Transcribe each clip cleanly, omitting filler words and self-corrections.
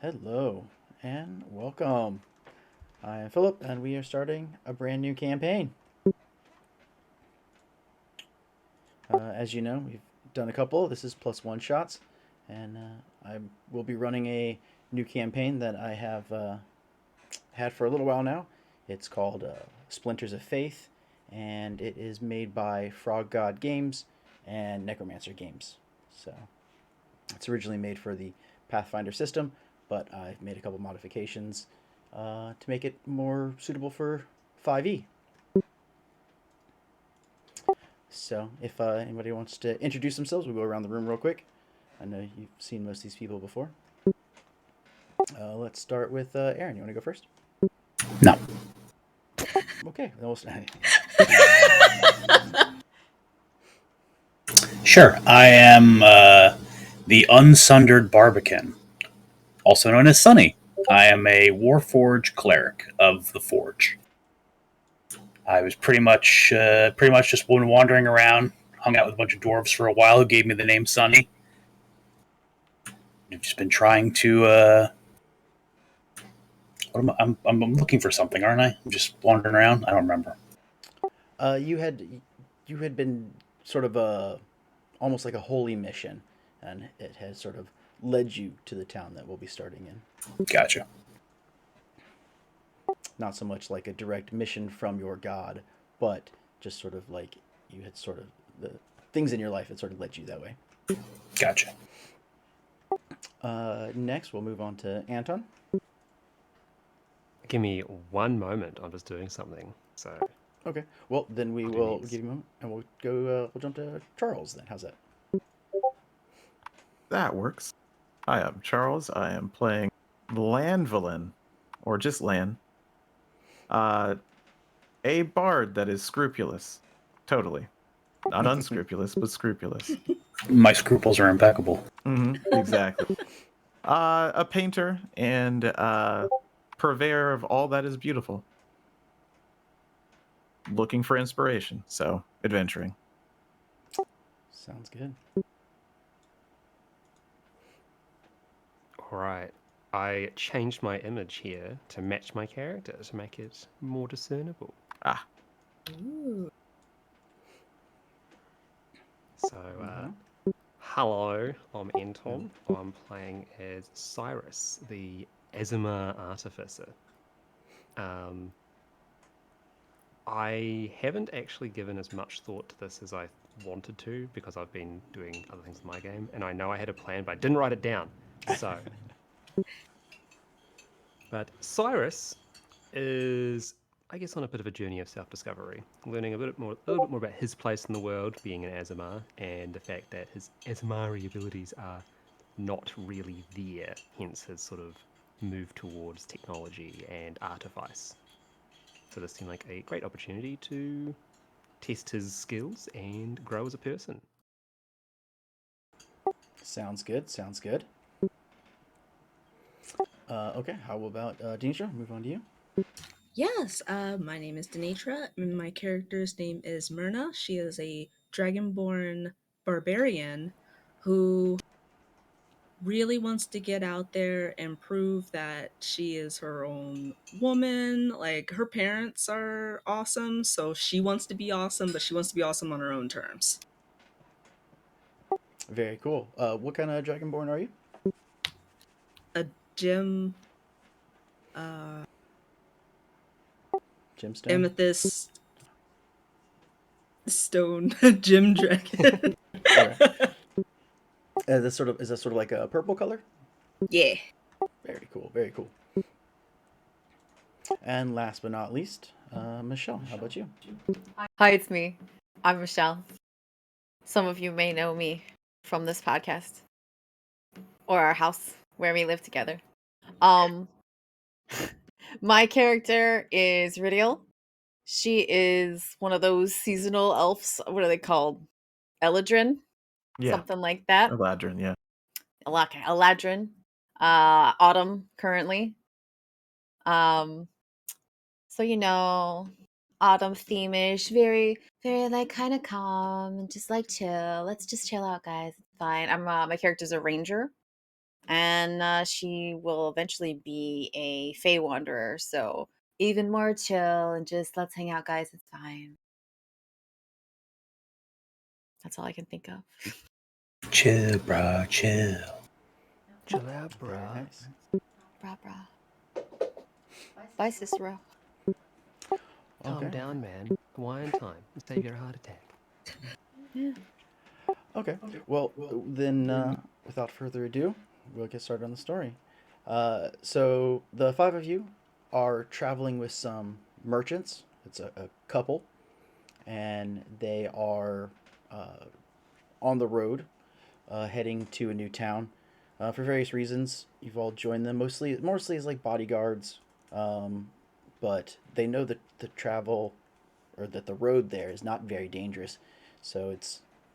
Hello and welcome. I am Philip, and we are starting a brand new campaign. As you know, we've done a couple. This is plus one shots, and I will be running a new campaign that I have had for a little while now. It's called Splinters of Faith, and it is made by Frog God Games and Necromancer Games. So it's originally made for the Pathfinder system, but I've made a couple modifications to make it more suitable for 5e. So, if anybody wants to introduce themselves, we'll go around the room real quick. I know you've seen most of these people before. Let's start with Aaron. You want to go first? No. Okay. Sure. I am the Unsundered Barbican, also known as Sunny. I am a Warforged cleric of the Forge. I was pretty much just one wandering around, hung out with a bunch of dwarves for a while who gave me the name Sunny. I've just been trying to. I'm looking for something, aren't I? I'm just wandering around. I don't remember. You had been sort of almost like a holy mission, and it has sort of led you to the town that we'll be starting in. Gotcha. Not so much like a direct mission from your god, but just sort of like you had sort of the things in your life that sort of led you that way. Gotcha. Next, we'll move on to Anton. Give me one moment. I'm just doing something. So Okay. Well, then we I'll do will these. give you a moment, and we'll go. We'll jump to Charles. Then, how's that? That works. Hi, I'm Charles. I am playing Lanvelin, or just Lan. A bard that is scrupulous. Totally. Not unscrupulous, but scrupulous. My scruples are impeccable. Exactly. A painter and purveyor of all that is beautiful. Looking for inspiration, so adventuring. Sounds good. All right. I changed my image here to match my character to make it more discernible. Ah, Ooh. So, hello, I'm Anton. I'm playing as Cyrus, the Azimar Artificer. I haven't actually given as much thought to this as I wanted to because I've been doing other things in my game, and I know I had a plan, but I didn't write it down. So, but Cyrus is, I guess, on a bit of a journey of self-discovery, learning a little bit more about his place in the world, being an Azimar, and the fact that his Azimari abilities are not really there. Hence his sort of move towards technology and artifice. So this seemed like a great opportunity to test his skills and grow as a person. Sounds good. Sounds good. Okay. How about Denisha? Move on to you. Yes, my name is Denitra, and my character's name is Myrna. She is a dragonborn barbarian who really wants to get out there and prove that she is her own woman. Like, her parents are awesome, so she wants to be awesome, but she wants to be awesome on her own terms. Very cool. What kind of dragonborn are you? A gem, uh, Gemstone. amethyst, stone, gem dragon. Okay. Is that sort of like a purple color? Yeah. Very cool. Very cool. And last but not least, Michelle. How about you? Hi, it's me. I'm Michelle. Some of you may know me from this podcast or our house where we live together. My character is Ridiel. She is one of those seasonal elves. What are they called? Eladrin? yeah. Something like that. Eladrin, yeah. Eladrin. Autumn currently. So autumn theme-ish, very, very like kind of calm and just like chill. Let's just chill out, guys. It's fine. I'm my character's a ranger. And she will eventually be a Fey Wanderer, so even more chill and just let's hang out, guys. It's fine. That's all I can think of. Chill, bro, chill. Chill out, Very bruh. nice. Brah, brah. Bye, Cicero. Calm Okay. down, man. Wine time. Save your heart attack. Yeah. Okay. Well, then, without further ado, we'll get started on the story. So the five of you are traveling with some merchants. It's a couple, and they are uh, on the road, heading to a new town. For various reasons, you've all joined them. Mostly as like bodyguards, um, but they know that the travel or that the road there is not very dangerous. So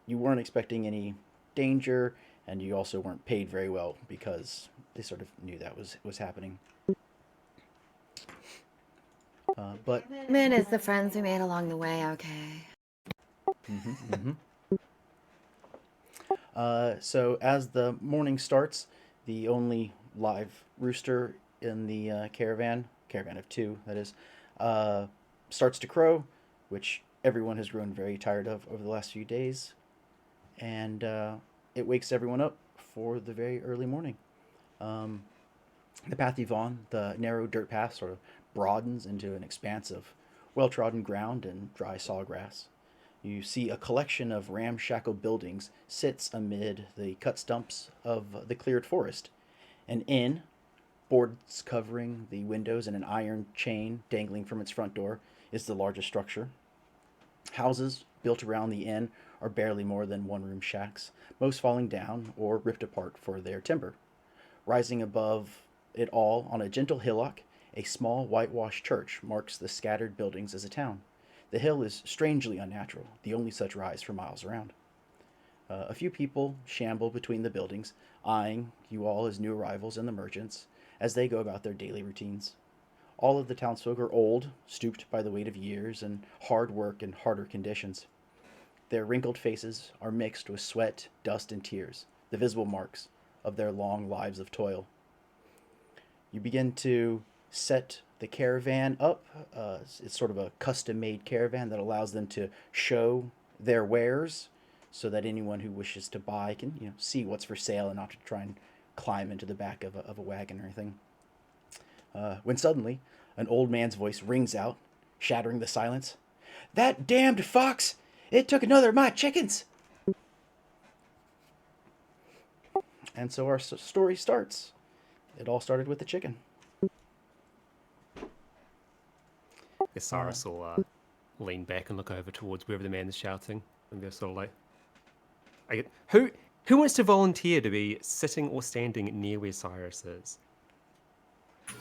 you weren't expecting any danger, and you also weren't paid very well because they sort of knew that was happening. But Man, it's the friends we made along the way, okay? mhm. So as the morning starts, the only live rooster in the caravan of two, that is, uh, starts to crow, which everyone has grown very tired of over the last few days, and it wakes everyone up for the very early morning. Um, the path you've on, the narrow dirt path, sort of broadens into an expanse of well trodden ground and dry sawgrass. You see a collection of ramshackle buildings sits amid the cut stumps of the cleared forest. An inn, boards covering the windows and an iron chain dangling from its front door, is the largest structure. Houses built around the inn are barely more than one room shacks, most falling down or ripped apart for their timber. Rising above it all on a gentle hillock, a small whitewashed church marks the scattered buildings as a town. The hill is strangely unnatural, the only such rise for miles around. A few people shamble between the buildings, eyeing you all as new arrivals and the merchants as they go about their daily routines. All of the townsfolk are old, stooped by the weight of years and hard work and harder conditions. Their wrinkled faces are mixed with sweat, dust, and tears, the visible marks of their long lives of toil. You begin to set the caravan up. It's sort of a custom made caravan that allows them to show their wares so that anyone who wishes to buy can see what's for sale and not to try and climb into the back of a wagon or anything. When suddenly, an old man's voice rings out, shattering the silence. That damned fox! It took another of my chickens! And so our story starts. It all started with the chicken. Guess Cyrus will lean back and look over towards wherever the man is shouting, and they're sort of like, who wants to volunteer to be sitting or standing near where Cyrus is?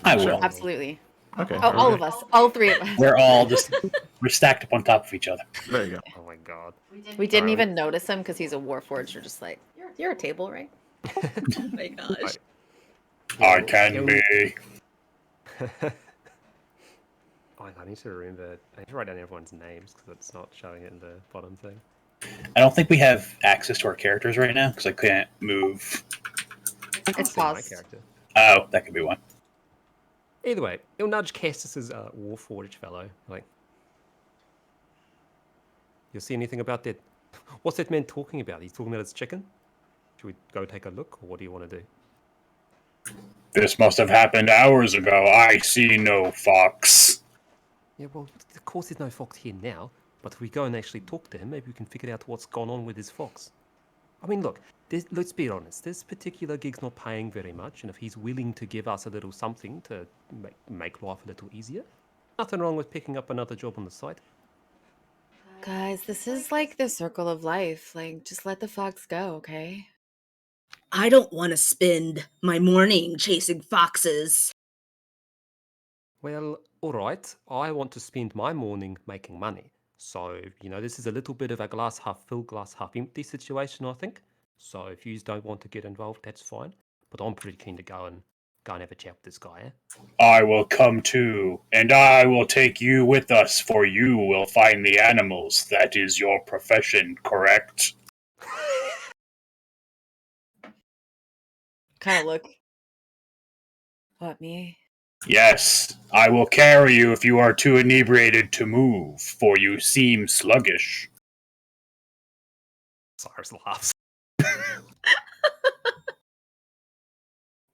I will. Absolutely. Okay. Oh, all of us. All three of us. We're stacked up on top of each other. There you go. Oh my god. We didn't even notice him because he's a warforged. We're just like, you're a table, right? Oh my gosh. I can be. Oh, I need to remember. I need to write down everyone's names because it's not showing it in the bottom thing. I don't think we have access to our characters right now because I can't move. It's My paused. character. Oh, that could be one. Either way, he'll nudge Castus's warforged fellow. Like, you'll see anything about that? What's that man talking about? He's talking about his chicken? Should we go take a look, or what do you want to do? This must have happened hours ago. I see no fox. Yeah, well, of course there's no fox here now, but if we go and actually talk to him, maybe we can figure out what's gone on with his fox. I mean, look, let's be honest, this particular gig's not paying very much, and if he's willing to give us a little something to make life a little easier, nothing wrong with picking up another job on the side. Guys, this is like the circle of life. Like, just let the fox go, okay? I don't want to spend my morning chasing foxes. Well, alright, I want to spend my morning making money. So, this is a little bit of a glass half full, glass half empty situation, I think. So if you don't want to get involved, that's fine. But I'm pretty keen to go and have a chat with this guy, eh? I will come too, and I will take you with us, for you will find the animals. That is your profession, correct? kind of look. What, me? Yes, I will carry you if you are too inebriated to move, for you seem sluggish. Cyrus laughs.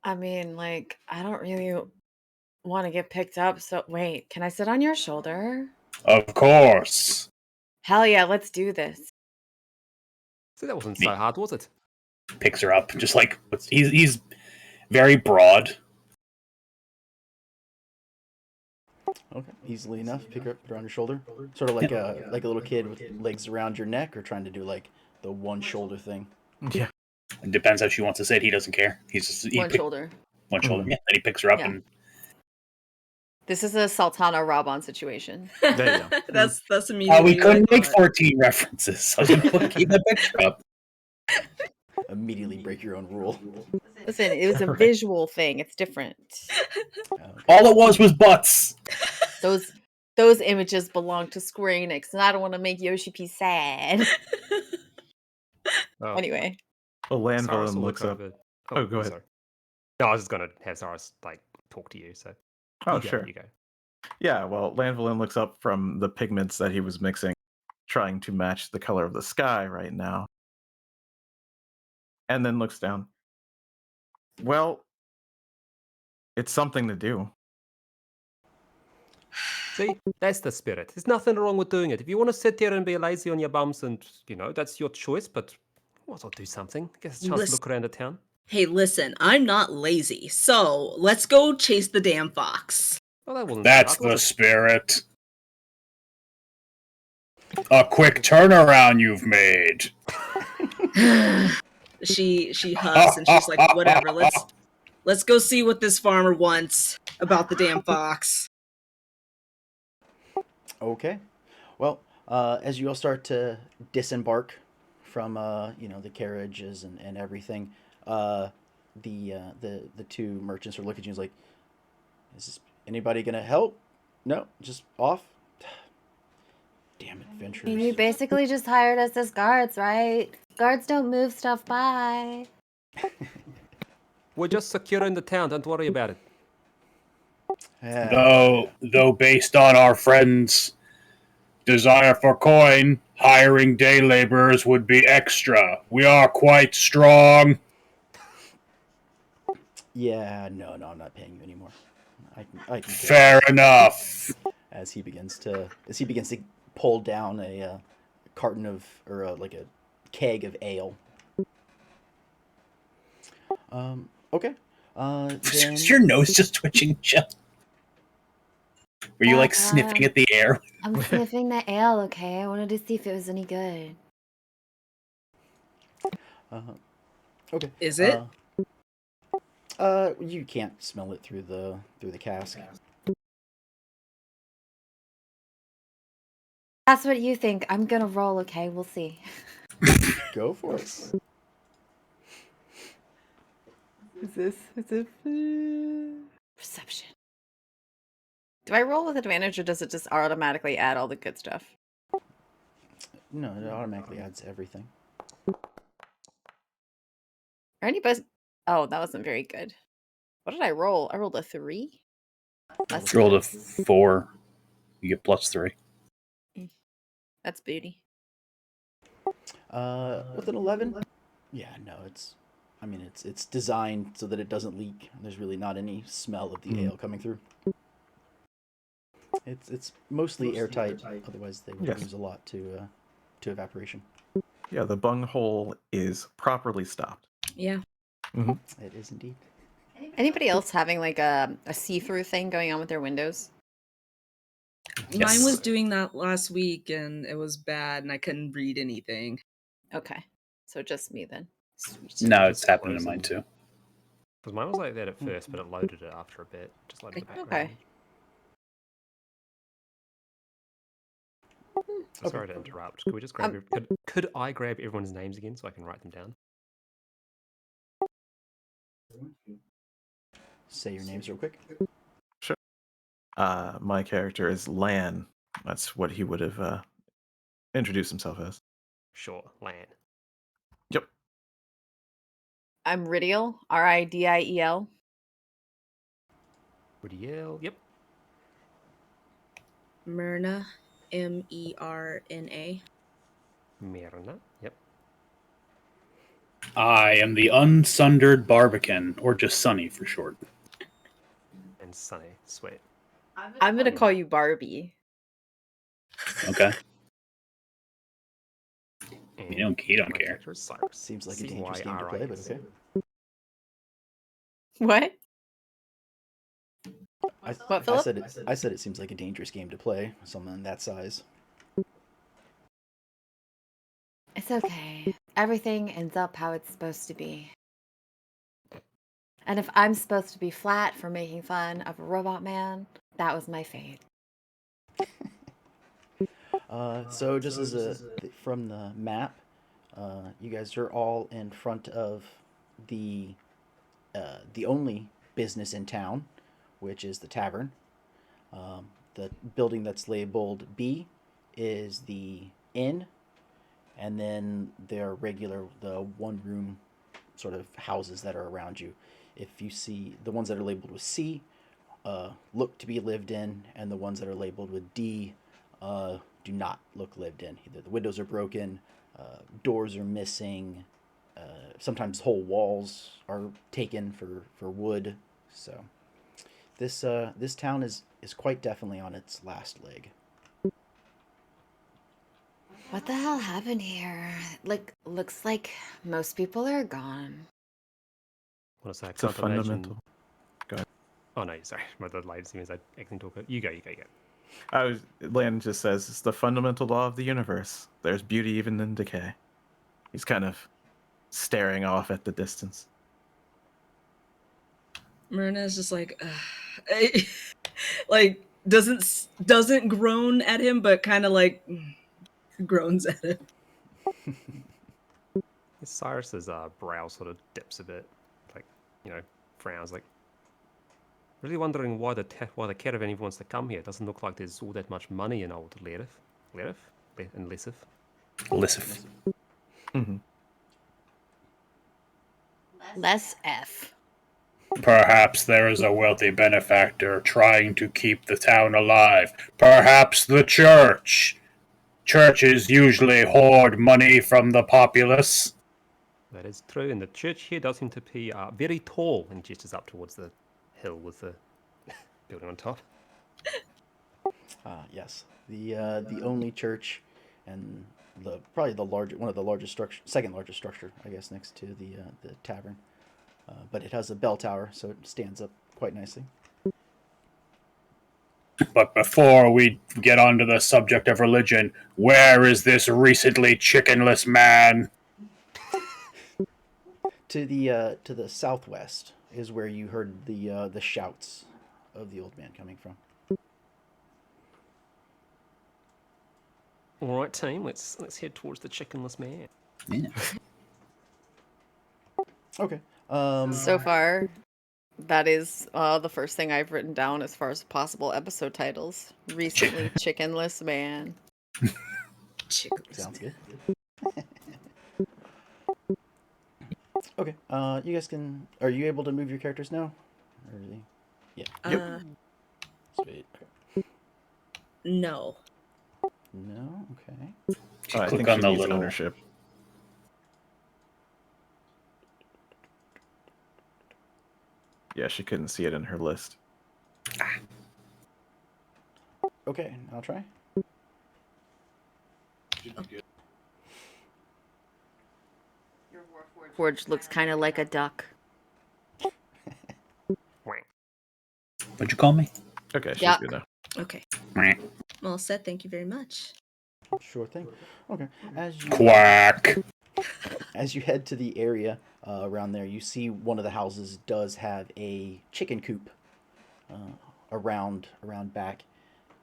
I mean, like, I don't really want to get picked up, so wait, can I sit on your shoulder? Of course. Hell yeah, let's do this. So that wasn't so hard, was it? Picks her up, just like he's very broad. Okay, easily enough. Pick her up, put her on your shoulder. Sort of like a little kid with legs around your neck, or trying to do like the one shoulder thing. Yeah. It depends how she wants to sit. He doesn't care. He's just One shoulder. One shoulder. Yeah, then he picks her up Yeah. and This is a Sultana Raban situation. There you go. That's immediately. we couldn't what I make thought. 14 references. I was gonna keep the picture up. Immediately break your own rule. Listen, it was a Right. visual thing. It's different. Okay. All it was butts. Those images belong to Square Enix, and I don't want to make Yoshi P sad. Oh, Anyway, Well, Cyrus Lanvillin will looks look up. over. Oh, go ahead. Sorry. No, I was just gonna have Cyrus like talk to you. So Oh, you go, sure. you go. Yeah, well, Lanvillin looks up from the pigments that he was mixing, trying to match the color of the sky right now. And then looks down. Well, it's something to do. See, that's the spirit. There's nothing wrong with doing it. If you want to sit there and be lazy on your bums, and that's your choice. But what? I'll do something. Get a chance Listen- to look around the town. Hey, listen, I'm not lazy, so let's go chase the damn fox. Well, that wasn't. That's so hard, the was it? spirit. A quick turnaround you've made. She huffs and she's like, whatever, let's go see what this farmer wants about the damn fox. Okay. Well, as you all start to disembark from the carriages and everything, the two merchants are looking at you and is like, is anybody gonna help? No, just off. Damn adventurers. you basically just hired us as guards, right? Guards don't move stuff by. We're just securing the town. Don't worry about it. Yeah. Though based on our friend's desire for coin, hiring day laborers would be extra. We are quite strong. Yeah, no, I'm not paying you anymore. I can take Fair enough. as he begins to pull down a carton of like a keg of ale. Okay. Then, Is your nose just twitching, Jill? Were you like sniffing at the air? I'm sniffing the ale, okay? I wanted to see if it was any good. okay. Is it? You can't smell it through the cask. That's what you think. I'm gonna roll, okay? We'll see. Go for it. Is it perception? Do I roll with advantage, or does it just automatically add all the good stuff? No, it automatically adds everything. Are any Oh, that wasn't very good. What did I roll? I rolled a 3. That's Rolled a 4. You get +3. That's booty. With an 11? Yeah, no, it's designed so that it doesn't leak. There's really not any smell of the ale coming through. It's mostly airtight. Otherwise, they would lose a lot to evaporation. Yeah, the bung hole is properly stopped. Yeah. It is indeed. Anybody else having like a see-through thing going on with their windows? Yes. Mine was doing that last week and it was bad and I couldn't read anything. Okay, so just me then. Sweet. No, it's happening to mine too. Because mine was like that at first, but it loaded it after a bit. Just like the background. Okay. So sorry to interrupt. Could we just grab? Could I grab everyone's names again so I can write them down? Say your names real quick. My character is Lan. That's what he would have introduced himself as. Sure, Lan. Yep. I'm Ridiel, Ridiel. Ridiel, yep. Myrna, Merna. Merna, yep. I am the Unsundered Barbican, or just Sunny for short. And Sunny, sweet. I'm gonna call you Barbie. Okay. And He don't my care. character is Cyrus. Seems like a dangerous game to play, but Cyrus. okay. What? I Philip? said it seems like a dangerous game to play. Something that size. It's okay. Everything ends up how it's supposed to be. And if I'm supposed to be flat for making fun of a robot man, that was my fate. So just as from the map, you guys are all in front of the only business in town, which is the tavern. The building that's labeled B is the inn, and then there are the one room sort of houses that are around you. If you see the ones that are labeled with C, look to be lived in, and the ones that are labeled with D do not look lived in. Either the windows are broken, doors are missing, sometimes whole walls are taken for wood. So this town is quite definitely on its last leg. What the hell happened here? Looks like most people are gone. Want to say, I It's a can't imagine. fundamental. Go ahead. Oh no, sorry. My the latest thing is I acting talk. You go. Landon just says it's the fundamental law of the universe. There's beauty even in decay. He's kind of staring off at the distance. Myrna is just like, like doesn't groan at him, but kind of like groans at him. Cyrus's brow sort of dips a bit, like frowns. Like, really wondering why the caravan even wants to come here. It doesn't look like there's all that much money in old Lessef, and Lessef. Lessef. Mm-hmm. Lessef. Perhaps there is a wealthy benefactor trying to keep the town alive. Perhaps the church. Churches usually hoard money from the populace. That is true, and the church here does seem to be very tall, and gestures up towards the hill with the building on top. Yes, the only church, and probably one of the largest structure, second largest structure, I guess, next to the tavern. But it has a bell tower, so it stands up quite nicely. But before we get onto the subject of religion, where is this recently chickenless man? To the southwest is where you heard the shouts of the old man coming from. All right, team. Let's head towards the chickenless man. Yeah. Okay. So far, that is the first thing I've written down as far as possible episode titles. Recently, Chickenless Man. Sounds good. Okay. You guys can. Are you able to move your characters now? Or is he... Yeah. Yep. Sweet. No. No. Okay. I Click think on she the needs little- ownership. Yeah, she couldn't see it in her list. Okay. I'll try. Forge looks kind of like a duck. What'd you call me? Okay, she's Yuck. good now. Okay. Meh. Well said. Thank you very much. Sure thing. Okay. Quack. As you head to the area around there, you see one of the houses does have a chicken coop around back,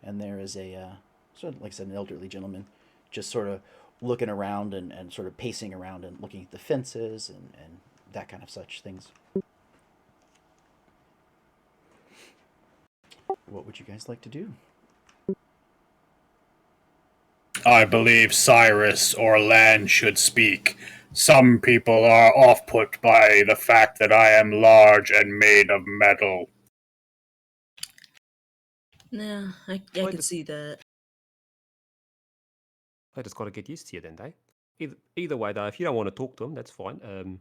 and there is a sort of, like I said, an elderly gentleman just sort of looking around and sort of pacing around and looking at the fences and that kind of such things. What would you guys like to do? I believe Cyrus or Lan should speak. Some people are off-put by the fact that I am large and made of metal. Nah, I Well, could see that. I just got to get used to you then, eh? Either way, though, if you don't want to talk to him, that's fine.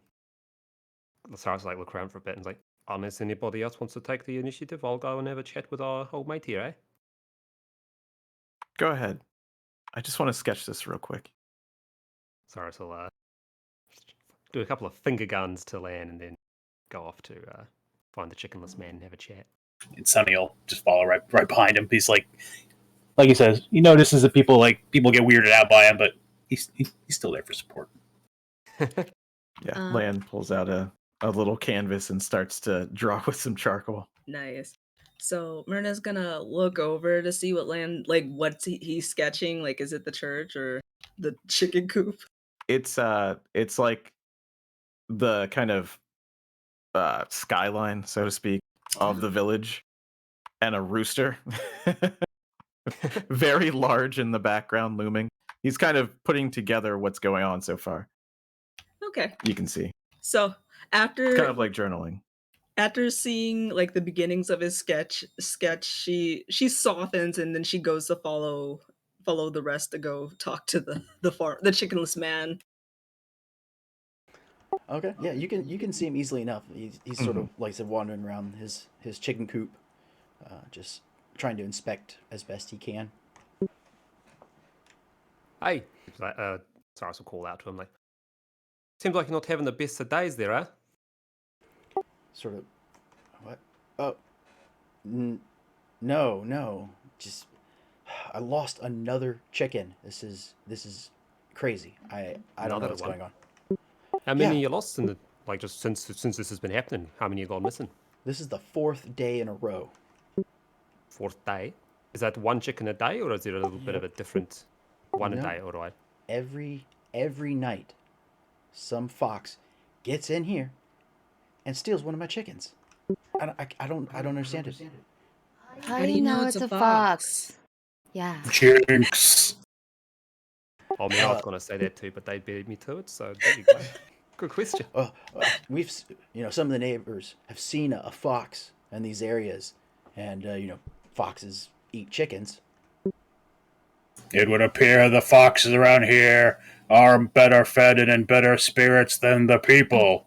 Cyrus like look around for a bit and is like, unless anybody else wants to take the initiative, I'll go and have a chat with our old mate here, eh? Go ahead. I just want to sketch this real quick. Cyrus will do a couple of finger guns to Lan and then go off to find the chickenless man and have a chat. And Sonny will just follow right behind him. He's like he says, he notices that people get weirded out by him, but he's still there for support. Yeah, Lan pulls out a little canvas and starts to draw with some charcoal. Nice. So Myrna's gonna look over to see what's he's sketching. Like, is it the church or the chicken coop? It's like the kind of skyline, so to speak, of the village, and a rooster, very large in the background, looming. He's kind of putting together what's going on so far. Okay. You can see. So after Kind of like journaling. After seeing like the beginnings of his sketch, she softens and then she goes to follow the rest to go talk to the chickenless man. Okay, yeah, you can see him easily enough. He's sort of, like I said, wandering around his chicken coop, just trying to inspect as best he can. Hey, Cyrus will call out to him like, seems like you're not having the best of days there, eh? Sort of, what? Oh, no, just I lost another chicken. This is crazy. I don't know Another what's one? going on. How many Yeah. you lost in the just since this has been happening? How many you gone missing? This is the 4th day in a row. 4th day? Is that one chicken a day, or is there a little bit of a different one No. a day? All right. Every night, some fox gets in here and steals one of my chickens. I don't understand it. How do you know it's a fox? Yeah. Jinx. Oh, man, I was going to say that too, but they beat me to it, so there you go. Good question. We've some of the neighbors have seen a fox in these areas, and foxes eat chickens. It would appear the foxes around here are better fed and in better spirits than the people.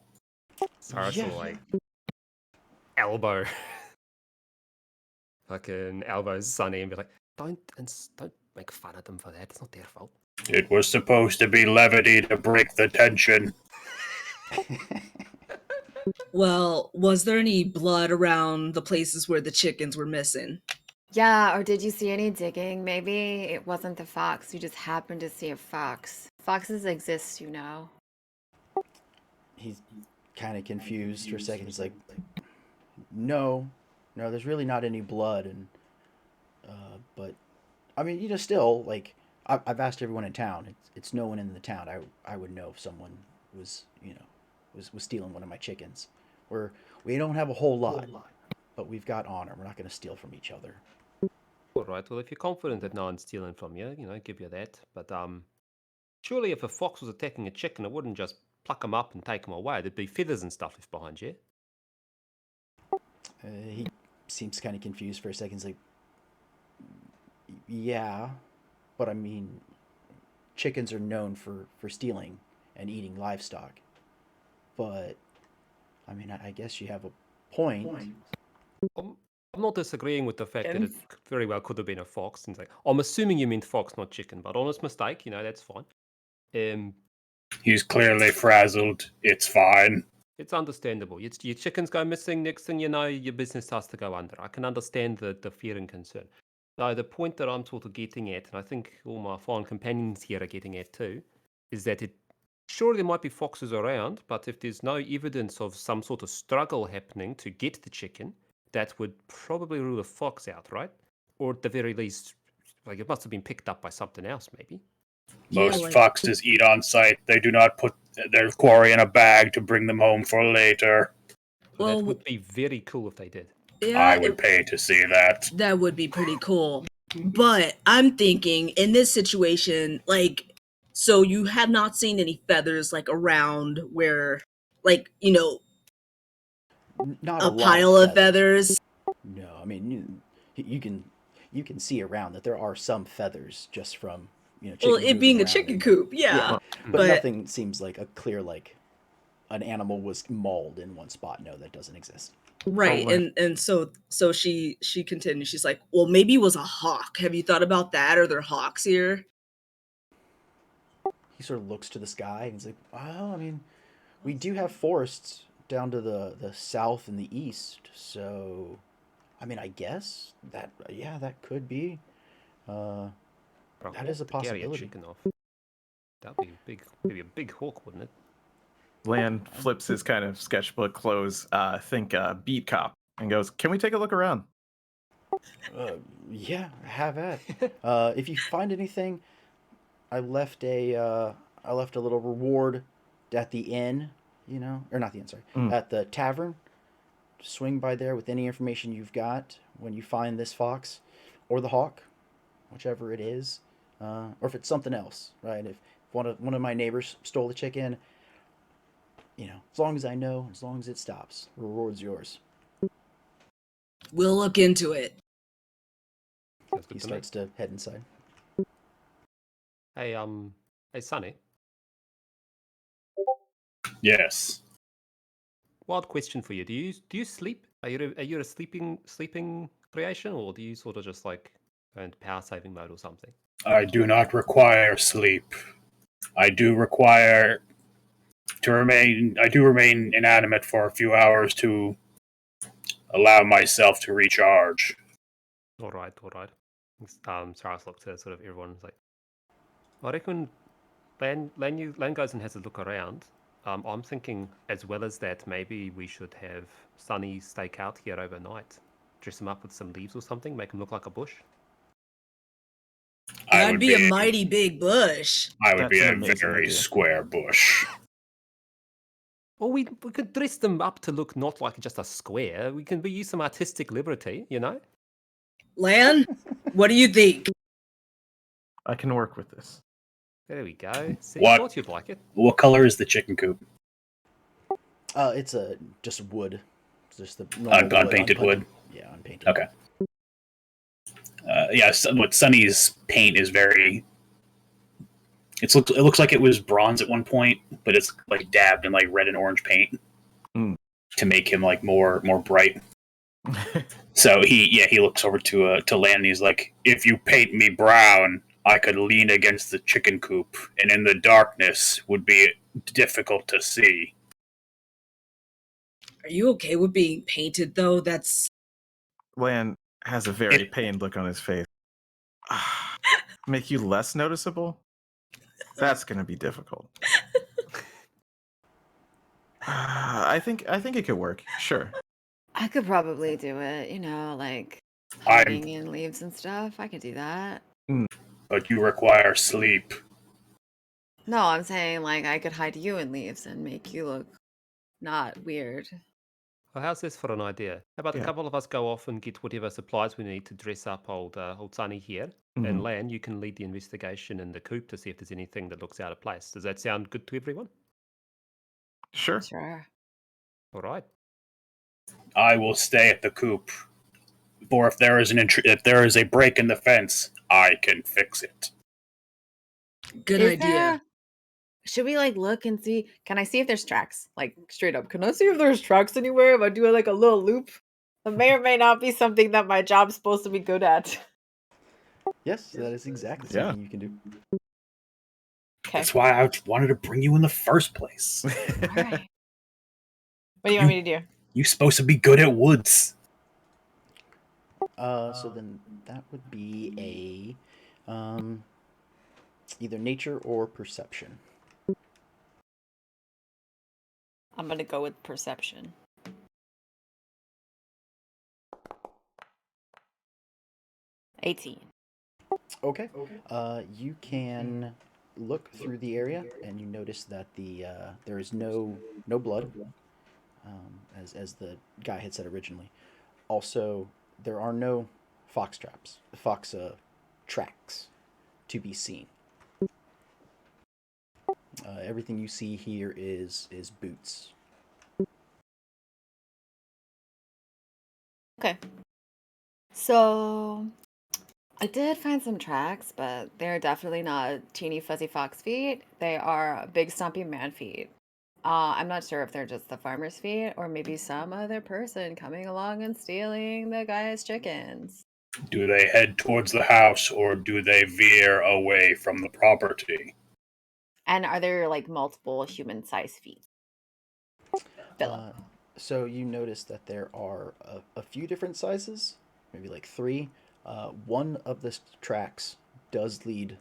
Cyrus Yeah. will like elbow, fucking elbows Sonny and be like, don't make fun of them for that. It's not their fault. It was supposed to be levity to break the tension. Well, was there any blood around the places where the chickens were missing? Yeah, or did you see any digging? Maybe it wasn't the fox. You just happened to see a fox. Foxes exist, you know. He's kind of confused for a second. He's like, no, there's really not any blood, and but I mean, still, like, I've asked everyone in town. It's no one in the town. I would know if someone was was stealing one of my chickens. We don't have a whole lot, but we've got honor. We're not going to steal from each other. All right. Well, if you're confident that no one's stealing from you, give you that. But surely if a fox was attacking a chicken, it wouldn't just pluck him up and take him away. There'd be feathers and stuff left behind you. He seems kind of confused for a second. He's like, yeah, but I mean, chickens are known for stealing and eating livestock. But I mean, I guess you have a point. I'm not disagreeing with the fact that it very well could have been a fox. And it's like, I'm assuming you meant fox, not chicken, but honest mistake, that's fine. He's clearly frazzled. It's fine. It's understandable. Your chickens go missing, next thing you know, your business starts to go under. I can understand the fear and concern. Now, the point that I'm sort of getting at, and I think all my fine companions here are getting at too, is that sure, there might be foxes around, but if there's no evidence of some sort of struggle happening to get the chicken, that would probably rule the fox out, right? Or at the very least, like, it must have been picked up by something else, maybe. Most foxes eat on sight. They do not put their quarry in a bag to bring them home for later. Well, that would be very cool if they did. Yeah, I would pay to see that. That would be pretty cool. But I'm thinking in this situation, like, So you have not seen any feathers like around where, like, Not a a lot pile of of feathers. No, I mean you can see around that there are some feathers just from Well, chickens it moving being a around chicken in the- coop, yeah. but But nothing seems like a clear like an animal was mauled in one spot. No, that doesn't exist. right, like- and so she continues. She's like, well, maybe it was a hawk. Have you thought about that? Are there hawks here? He sort of looks to the sky and he's like, well, I mean, we do have forests down to the south and the east, so I mean, I guess that yeah, that could be. Uh, Well, That is a to carry possibility. chicken off. That'd be maybe a big hawk, wouldn't it? Lan flips his kind of sketchbook clothes, think beat cop, and goes, "Can we take a look around?" uh, yeah, have at. If you find anything, I left I left a little reward at the inn, or not the inn, sorry, Mm. at the tavern. Swing by there with any information you've got when you find this fox or the hawk, whichever it is, or if it's something else, right? If one of my neighbors stole the chicken, as long as I know, as long as it stops, the reward's yours. We'll look into it. Sounds He good to me. starts to head inside. Hey, hey, Sonny. Yes. Wild question for you. Do you sleep? Are you a sleeping creation, or do you sort of just like go into power saving mode or something? I do not require sleep. I do require I do remain inanimate for a few hours to allow myself to recharge. All right, all right. Saras looks at sort of everyone's like, I reckon Lan goes and has a look around. I'm thinking as well as that, maybe we should have Sunny stake out here overnight. Dress him up with some leaves or something, make him look like a bush. I That'd would be a mighty big bush. I would be That's a an amazing very idea. square bush. Or we could dress them up to look not like just a square. We can use some artistic liberty, you know? Lan, what do you think? I can work with this. There we go. See, What? thought you'd like it. What color is the chicken coop? It's just wood, just the normal Unpainted wood. Yeah, unpainted. Okay. What Sunny's paint is very. It looks like it was bronze at one point, but it's like dabbed in like red and orange paint Mm. to make him like more bright. So he looks over to Lan and he's like, "If you paint me brown, I could lean against the chicken coop, and in the darkness would be difficult to see." Are you okay with being painted though? That's Lan has a very pained look on his face. Make you less noticeable? That's gonna be difficult. I think it could work. Sure. I could probably do it, like I'm- hiding in leaves and stuff. I could do that. But you require sleep. No, I'm saying like I could hide you in leaves and make you look not weird. Well, how's this for an idea? How about a Yeah. couple of us go off and get whatever supplies we need to dress up old Sunny here, Mhm. and Lan, you can lead the investigation in the coop to see if there's anything that looks out of place. Does that sound good to everyone? Sure. Sure. All right. I will stay at the coop. For if there is if there is a break in the fence, I can fix it. good Is idea. there- Should we like look and see? Can I see if there's tracks? Like straight up. Can I see if there's tracks anywhere? If I do like a little loop, it may or may not be something that my job's supposed to be good at. Yes, that is exactly Yeah. something you can do. Okay. That's why I wanted to bring you in the first place. All right. What do you want me to do? You're supposed to be good at woods. So then that would be a either nature or perception. I'm gonna go with perception. $18. Okay. You can look through the area and you notice that there is no blood, as the guy had said originally. Also, there are no fox tracks to be seen. Everything you see here is boots. Okay. So I did find some tracks, but they're definitely not teeny fuzzy fox feet. They are big stompy man feet. I'm not sure if they're just the farmer's feet or maybe some other person coming along and stealing the guy's chickens. Do they head towards the house or do they veer away from the property? And are there like multiple human-sized feet? Philip. So you notice that there are a few different sizes, maybe like three. One of the tracks does lead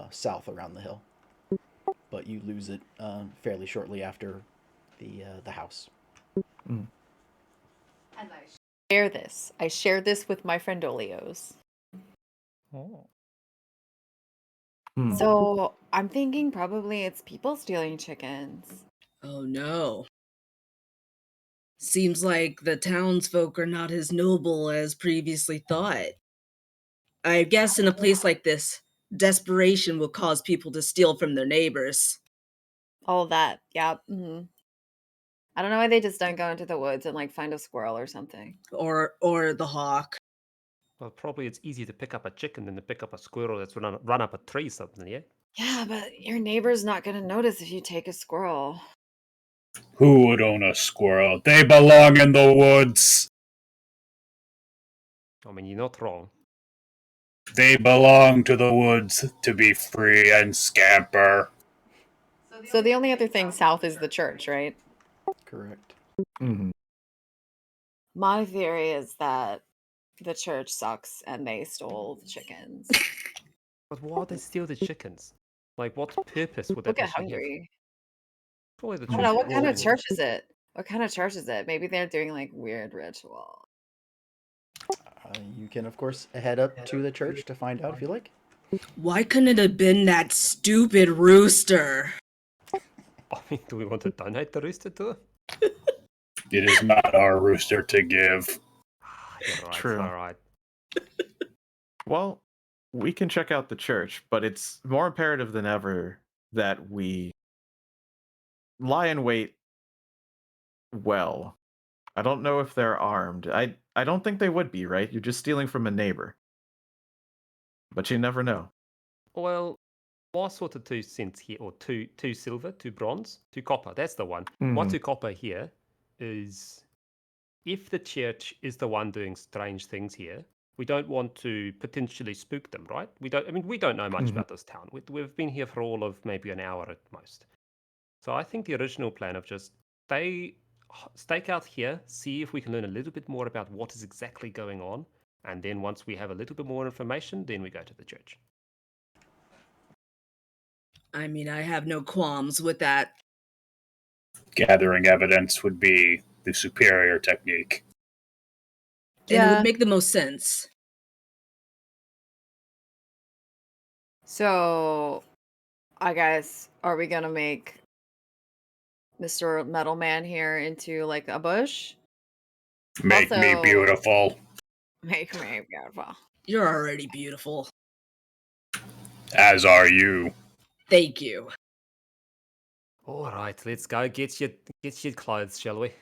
south around the hill, but you lose it fairly shortly after the house. Mm. And I share this with my friend Olios. Oh. Hmm. So I'm thinking probably it's people stealing chickens. Oh no. Seems like the townsfolk are not as noble as previously thought. I guess in a place like this, desperation will cause people to steal from their neighbors. All of that. Yeah. I don't know why they just don't go into the woods and like find a squirrel or something. Or the hawk. Well, probably it's easier to pick up a chicken than to pick up a squirrel that's run up a tree something, yeah? Yeah, but your neighbor's not gonna notice if you take a squirrel. Who would own a squirrel? They belong in the woods. I mean, you're not wrong. They belong to the woods to be free and scamper. So the only other thing south is the church, right? Correct. Mhm. My theory is that the church sucks and they stole the chickens. But why would they steal the chickens? Like, what purpose would People that get actually have? hungry. Surely the I don't know, church what kind of will- church is it? What kind of church is it? Maybe they're doing like weird ritual. You can, of course, head up to the church to find out if you like. Why couldn't it have been that stupid rooster? I mean, do we want to donate the rooster to her? It is not our rooster to give. You're right, True. all right. Well, we can check out the church, but it's more imperative than ever that we lie in wait well. I don't know if they're armed. I don't think they would be, right? You're just stealing from a neighbor. But you never know. Well, why sort of 2 cents here, or two silver, 2 bronze, 2 copper? That's the one. Why Mhm. 2 copper here is if the church is the one doing strange things here, we don't want to potentially spook them, right? We don't. I mean, we don't know much Mhm. about this town. We've been here for all of maybe an hour at most. So I think the original plan of just stake out here, see if we can learn a little bit more about what is exactly going on, and then once we have a little bit more information, then we go to the church. I mean, I have no qualms with that. Gathering evidence would be the superior technique. And it Yeah. would make the most sense. So I guess are we gonna make Mr. Metal Man here into like a bush? Make me Also- beautiful. Make me beautiful. You're already beautiful. As are you. Thank you. All right, let's go get your clothes, shall we?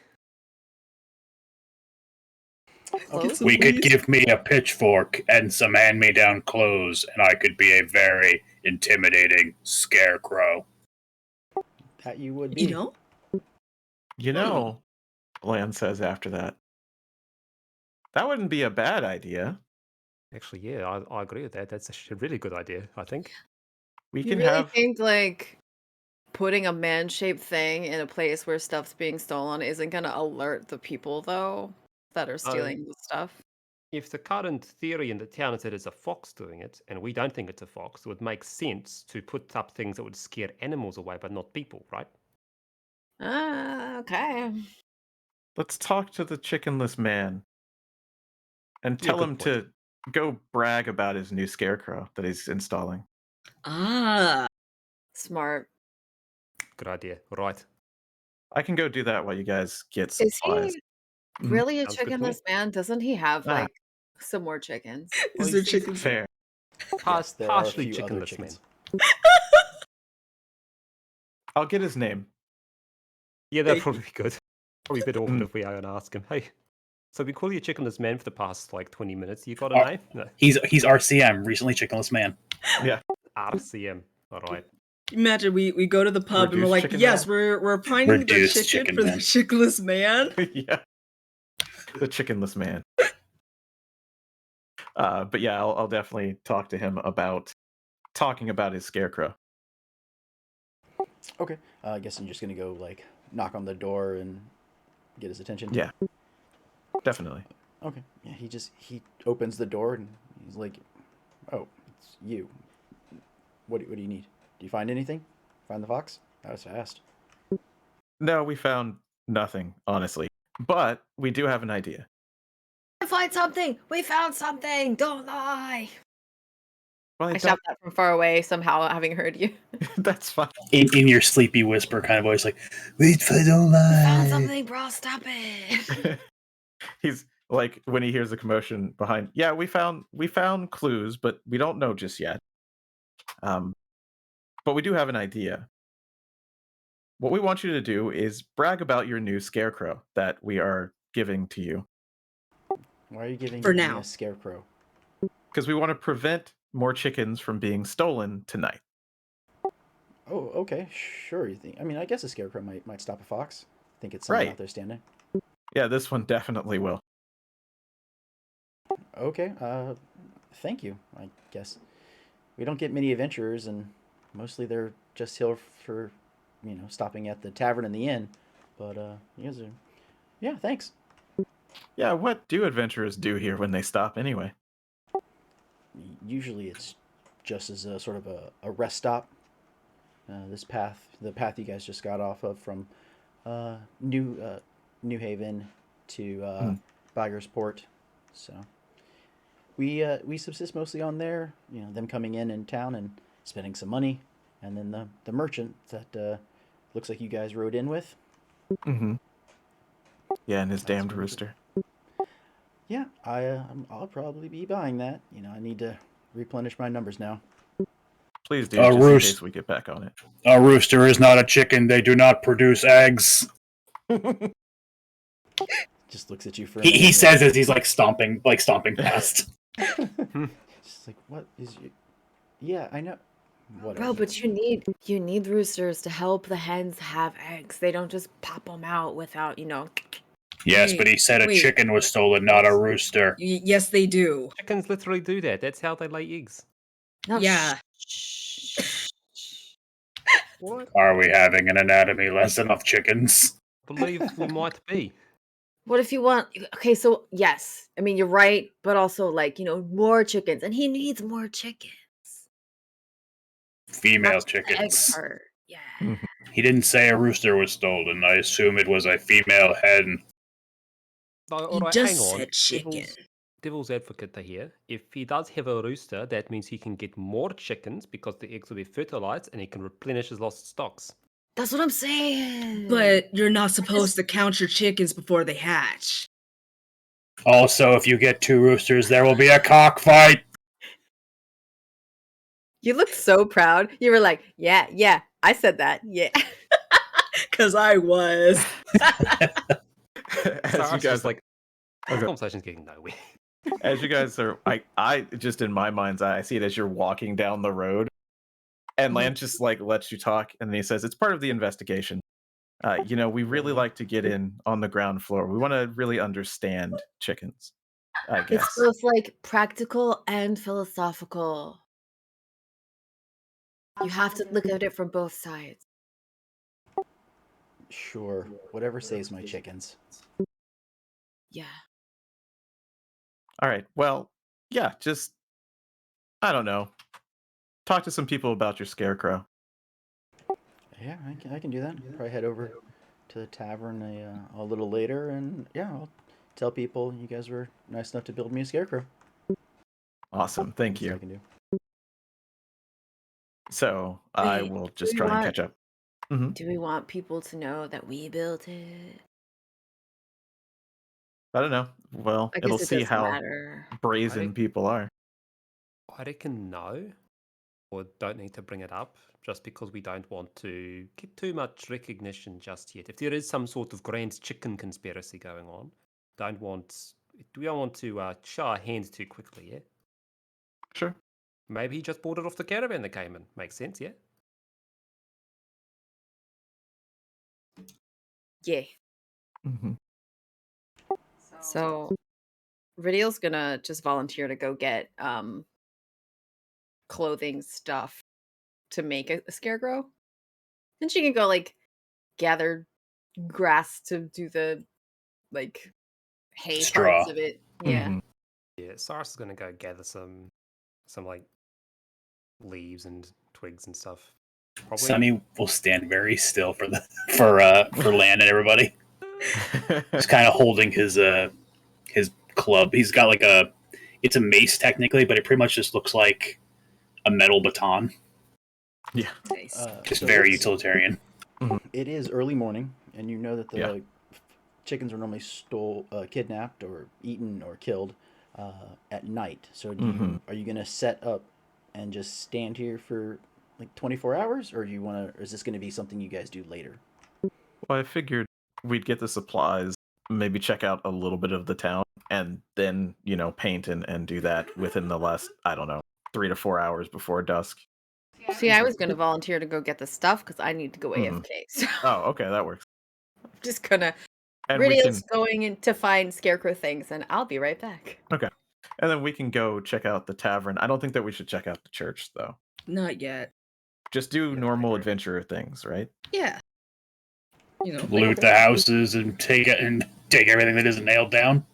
Close? We could give me a pitchfork and some hand-me-down clothes, and I could be a very intimidating scarecrow. That you would be. You know? You know, Lan says after that. That wouldn't be a bad idea. Actually, yeah, I agree with that. That's a really good idea, I think. We You can really have think like putting a man-shaped thing in a place where stuff's being stolen isn't gonna alert the people though that are stealing the stuff? If the current theory in the town is that it's a fox doing it, and we don't think it's a fox, it would make sense to put up things that would scare animals away, but not people, right? Okay. let's talk to the chickenless man and Yeah, tell good him point. to go brag about his new scarecrow that he's installing. Ah. Smart. Good idea. Right. I can go do that while you guys get Is supplies. he really a Sounds good to me. chickenless man? Doesn't he have Ah. like some more chickens? Is Or there he's- chickens? Fair. Yes, there are a Partially few other chickenless man. chickens. I'll get his name. Yeah, that'd Hey. probably be good. Probably a bit awkward Mm. if we are and ask him, hey, so we call you Chickenless Man for the past like 20 minutes. You got a Oh. name? No. He's RCM, recently chickenless man. RCM. All right. Imagine we go to the pub and we're Reduced like, chicken yes, man? we're finding the Reduced chicken chicken for the man. chickless man. Yeah. The chickenless man. But yeah, I'll definitely talk to him about talking about his scarecrow. Okay. I guess I'm just gonna go like knock on the door and get his attention. Yeah. Definitely. Okay. Yeah. He opens the door and he's like, "Oh, it's you. What do you need? Do you find anything? Find the fox? That was fast." No, we found nothing, honestly. But we do have an idea. Find something. We found something. Don't lie. Well, I shout that from far away, somehow having heard you. that's fine. In your sleepy whisper kind of voice, like, wait for don't We found lie. something, bro. Stop it. He's like when he hears the commotion behind. Yeah, we found clues, but we don't know just yet. But we do have an idea. What we want you to do is brag about your new scarecrow that we are giving to you, Why are you giving For me now. a scarecrow? because we want to prevent more chickens from being stolen tonight. Oh, okay, sure. You think? I mean, I guess a scarecrow might stop a fox. Think it's someone Right. out there standing. Yeah, this one definitely will. Okay. Thank you. I guess we don't get many adventurers, and mostly they're just here for, stopping at the tavern and the inn. But you guys are, yeah. Thanks. Yeah, what do adventurers do here when they stop anyway? Usually it's just as a sort of a rest stop. The path you guys just got off of from New Haven to Bygger's Port. So we subsist mostly on there. Them coming in town and spending some money, and then the merchant that looks like you guys rode in with. Mm-hmm. Yeah, and his That's damned pretty rooster. Yeah, I'll probably be buying that. I need to replenish my numbers now. Please do, A just in roost- case we get back on it. A rooster is not a chicken. They do not produce eggs. Just looks at you for a He minute. says as he's like stomping past. Just like, what is you? Yeah, I know. Whatever. Bro, but you need roosters to help the hens have eggs. They don't just pop them out without, Yes, Wait, but he said a wait. chicken was stolen, not a rooster. Yes, they do. Chickens literally do that. That's how they lay eggs. No, Yeah. What? Are we having an anatomy lesson of chickens? Believe we might be. What if you want? Okay, so yes, I mean you're right, but also more chickens, and he needs more chickens. Female That's the egg chickens. part. Yeah. Mhm. He didn't say a rooster was stolen. I assume it was a female hen. All You right, just hang on. said chicken. Devil's advocate here. If he does have a rooster, that means he can get more chickens because the eggs will be fertilized and he can replenish his lost stocks. That's what I'm saying. But you're not supposed to count your chickens before they hatch. Also, if you get two roosters, there will be a cockfight. You looked so proud. You were like, yeah, I said that. Yeah. Cause I was. As So you it's just guys like, this Okay. conversation's getting nowhere. as you guys are I just in my mind's eye, I see it as you're walking down the road, and Lance just like lets you talk, and then he says it's part of the investigation. We really like to get in on the ground floor. We want to really understand chickens, I guess. It's both like practical and philosophical. You have to look at it from both sides. Sure, whatever saves my chickens. Yeah. All right. Well, yeah, just I don't know. Talk to some people about your scarecrow. Yeah, I can do that. Probably head over to the tavern a little later, and yeah, I'll tell people you guys were nice enough to build me a scarecrow. Awesome. Thank That's what I you. can do. So I Wait, will do just we try and want- catch up. Mhm. Do we want people to know that we built it? I don't know. Well, I guess it'll it see doesn't how matter. brazen think- people are. I reckon no. or don't need to bring it up, just because we don't want to get too much recognition just yet. If there is some sort of grand chicken conspiracy going on, we don't want to show our hands too quickly, yeah? Sure. Maybe he just bought it off the caravan that came in. Makes sense, yeah? Yeah. Hmm. So Ridiel's gonna just volunteer to go get clothing stuff to make a scarecrow. Then she can go like gather grass to do the like hay Straw. parts of it. Yeah. Mhm. Yeah, Cyrus is going to go gather some like leaves and twigs and stuff. Probably. Sunny will stand very still for Land and everybody. He's kind of holding his club. He's got like it's a mace technically, but it pretty much just looks like a metal baton. Yeah. Nice. Just So very it's- utilitarian. It is early morning, and you know that the Yeah. chickens are normally kidnapped or eaten or killed at night. So are you gonna set up and just stand here for like 24 hours, or or is this gonna be something you guys do later? Well, I figured we'd get the supplies, maybe check out a little bit of the town, and then, paint and do that within the last, I don't know, 3 to 4 hours before dusk. See, I was gonna volunteer to go get the stuff because I need to go Mhm. AFK. So Oh, okay, that works. I'm just gonna And we can, Ridiel's going in to find scarecrow things, and I'll be right back. okay. And then we can go check out the tavern. I don't think that we should check out the church, though. Not yet. Just do Yeah, I normal agree. adventure things, right? Yeah. You know. Loot the houses and take everything that isn't nailed down.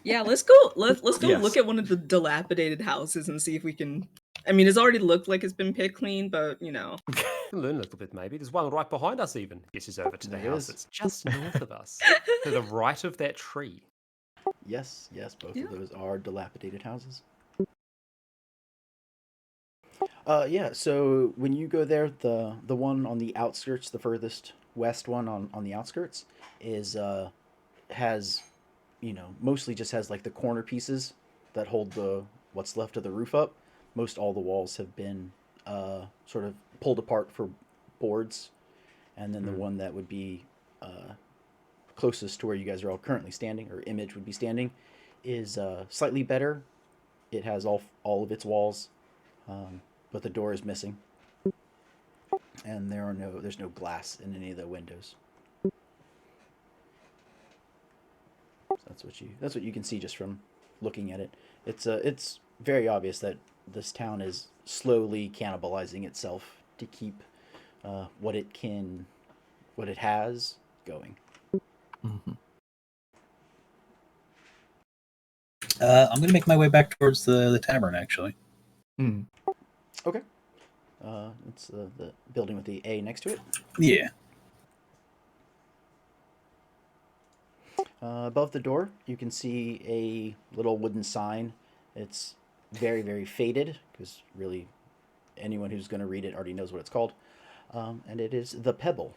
Yeah, let's go. Let's go Yes. look at one of the dilapidated houses and see if we can. I mean, it's already looked like it's been picked clean, but Can learn a little bit maybe. There's one right behind us even. Gets over to the There house is. that's just north of us. To the right of that tree. Yes, both Yeah. of those are dilapidated houses. Yeah. So when you go there, the one on the outskirts, the furthest west one on the outskirts, is has mostly just has like the corner pieces that hold the what's left of the roof up. Most all the walls have been sort of pulled apart for boards, and then the one that would be closest to where you guys are all currently standing, or Image would be standing, is slightly better. It has all of its walls, but the door is missing, and there's no glass in any of the windows. So that's what you can see just from looking at it. It's very obvious that this town is slowly cannibalizing itself to keep what it has going. Mhm. I'm gonna make my way back towards the tavern actually. Mm. Okay. It's the building with the A next to it. Yeah. Above the door, you can see a little wooden sign. It's very, very faded because really anyone who's going to read it already knows what it's called. And it is the Pebble.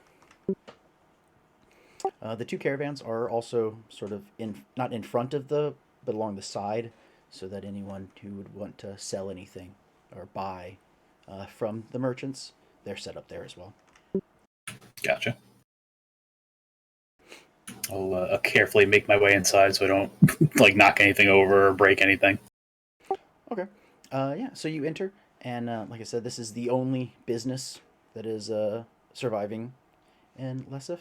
The two caravans are also sort of not in front of but along the side, so that anyone who would want to sell anything or buy from the merchants, they're set up there as well. Gotcha. I'll carefully make my way inside so I don't like knock anything over or break anything. Okay. Yeah, so you enter, and like I said, this is the only business that is surviving in Lessef.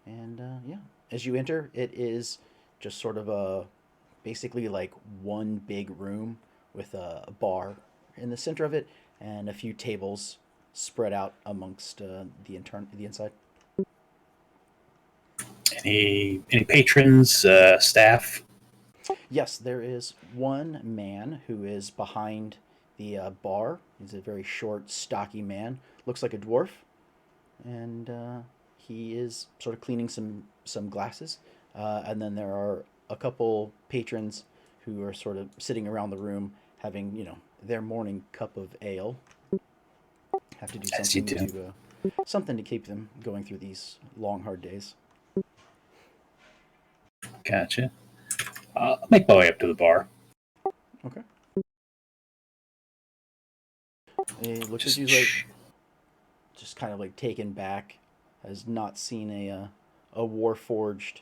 And yeah, as you enter, it is just sort of basically like one big room with a bar in the center of it and a few tables spread out amongst the inside. Any patrons, staff? Yes, there is one man who is behind the bar. He's a very short, stocky man. Looks like a dwarf, and he is sort of cleaning some glasses. And then there are a couple patrons who are sort of sitting around the room having their morning cup of ale. Have to do As you something do. something to keep them going through these long, hard days. Gotcha. I'll make my way up to the bar. Okay. He looks at you like just kind of like taken back, has not seen a war forged,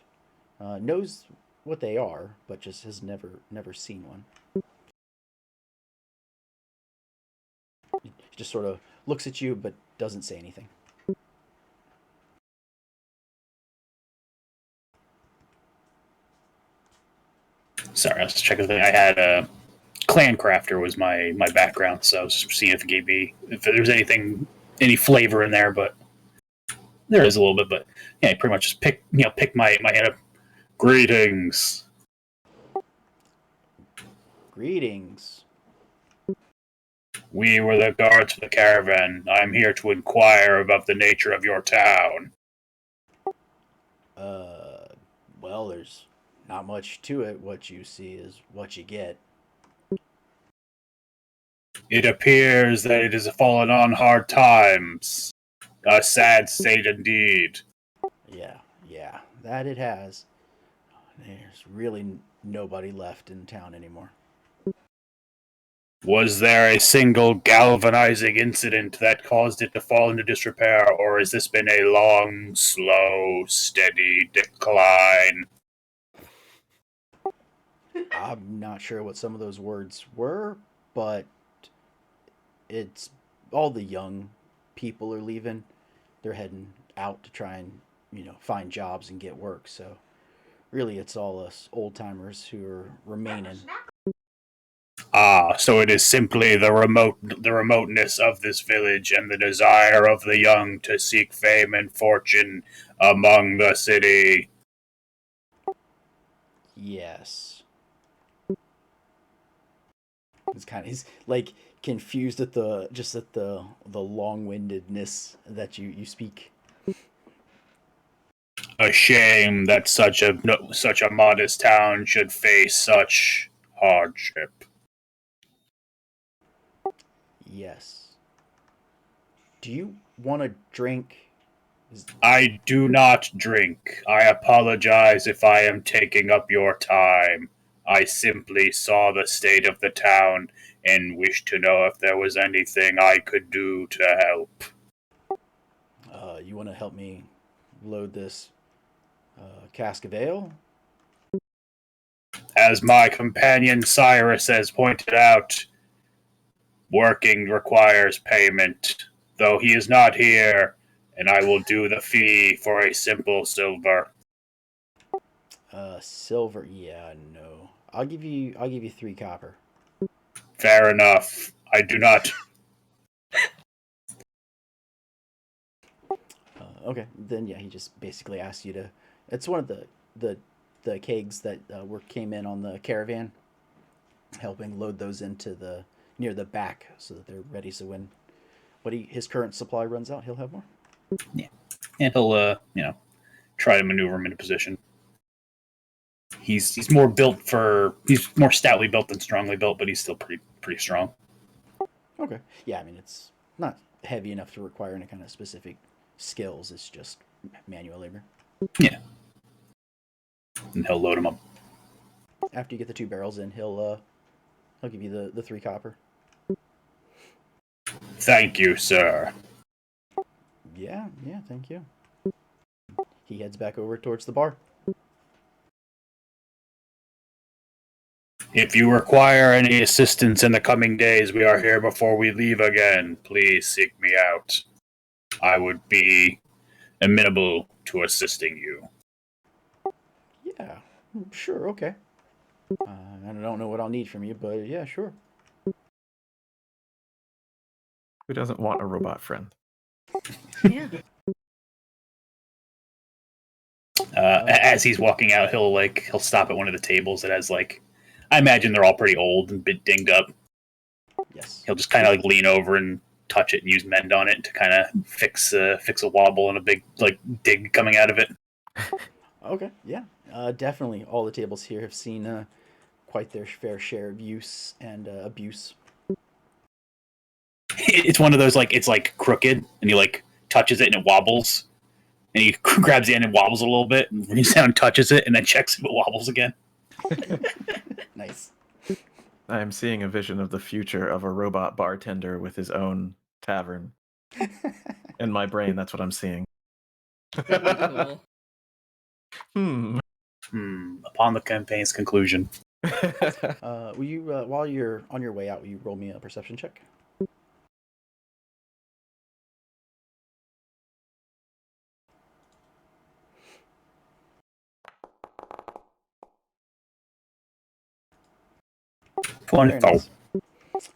knows what they are, but just has never seen one. He just sort of looks at you but doesn't say anything. Sorry, I was checking the thing. I had a clan crafter was my background, so I was just seeing if it gave me if there's any flavor in there, but there is a little bit. But yeah, pretty much just pick my head up. Greetings. Greetings. We were the guards for the caravan. I'm here to inquire about the nature of your town. Well, there's not much to it. What you see is what you get. It appears that it has fallen on hard times. A sad state indeed. Yeah, that it has. There's really nobody left in town anymore. Was there a single galvanizing incident that caused it to fall into disrepair, or has this been a long, slow, steady decline? I'm not sure what some of those words were, but it's all the young people are leaving. They're heading out to try and, find jobs and get work. So really it's all us old timers who are remaining. Ah, so it is simply the remoteness of this village and the desire of the young to seek fame and fortune among the city. Yes. He's like confused at the long-windedness that you speak. A shame that such a modest town should face such hardship. Yes. Do you want a drink? I do not drink. I apologize if I am taking up your time. I simply saw the state of the town and wished to know if there was anything I could do to help. You want to help me load this cask of ale? As my companion Cyrus has pointed out, working requires payment. Though he is not here, and I will do the fee for a simple silver. Silver. Yeah, no. I'll give you 3 copper. Fair enough. I do not. Okay, then yeah, he just basically asks you to. It's one of the kegs that came in on the caravan, helping load those into the near the back so that they're ready. So when his current supply runs out, he'll have more. Yeah, and he'll try to maneuver him into position. He's more he's more stoutly built than strongly built, but he's still pretty strong. Okay, yeah, I mean it's not heavy enough to require any kind of specific skills. It's just manual labor. Yeah, and he'll load him up. After you get the 2 barrels in, he'll give you the 3 copper. Thank you, sir. Yeah, thank you. He heads back over towards the bar. If you require any assistance in the coming days, we are here before we leave again. Please seek me out. I would be amenable to assisting you. Yeah, sure, okay. I don't know what I'll need from you, but yeah, sure. Who doesn't want a robot friend? Yeah. As he's walking out, he'll stop at one of the tables that has I imagine they're all pretty old and a bit dinged up. Yes. He'll just kind of lean over and touch it and use mend on it to kind of fix a wobble and a big dig coming out of it. Okay, yeah. Definitely all the tables here have seen quite their fair share of use and abuse. It's one of those it's crooked and he touches it and it wobbles. And he grabs the end and wobbles a little bit and reaches down and touches it and then checks if it wobbles again. Nice. I am seeing a vision of the future of a robot bartender with his own tavern. In my brain, that's what I'm seeing. That'd be cool. Upon the campaign's conclusion. Will you, while you're on your way out, will you roll me a perception check? Very nice.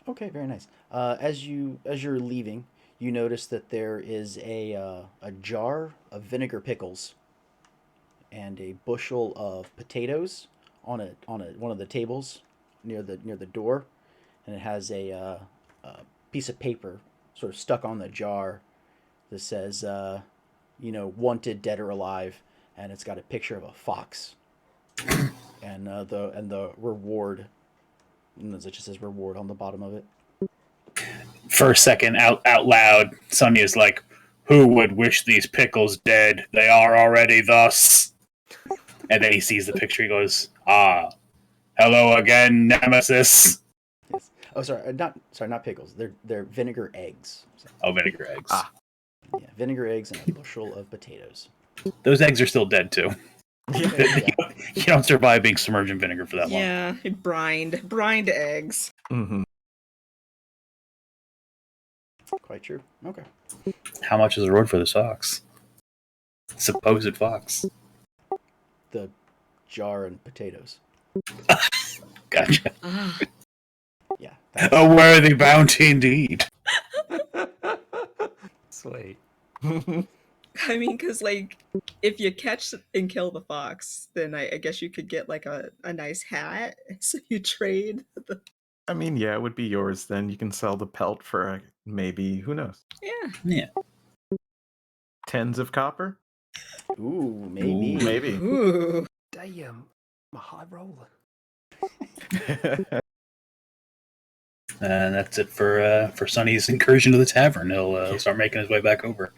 Okay, very nice. As you're leaving, you notice that there is a jar of vinegar pickles and a bushel of potatoes on one of the tables near the door, and it has a piece of paper sort of stuck on the jar that says, wanted, dead or alive, and it's got a picture of a fox, and the reward. And it just says reward on the bottom of it. For a second, out loud, Sonya's like, "Who would wish these pickles dead? They are already thus." And then he sees the picture. He goes, "Ah, hello again, Nemesis." Yes. Oh, not pickles. They're vinegar eggs. So, Oh, vinegar eggs. Ah. yeah, vinegar eggs and a bushel of potatoes. Those eggs are still dead too. Yeah. You don't survive being submerged in vinegar for that long. Yeah, brined eggs. Mm-hmm. Quite true. Okay. How much is the reward for the fox? Supposed fox. The jar and potatoes. Gotcha. Ah, Yeah. A worthy bounty indeed. Sweet. I mean, because, like, if you catch and kill the fox, then I guess you could get, like, a nice hat. So you trade. I mean, yeah, it would be yours then. You can sell the pelt for maybe, who knows, Yeah. Yeah. tens of copper? Ooh, maybe. Ooh, Maybe. Ooh. Damn, I'm a high roller. And that's it for Sonny's incursion to the tavern. He'll start making his way back over,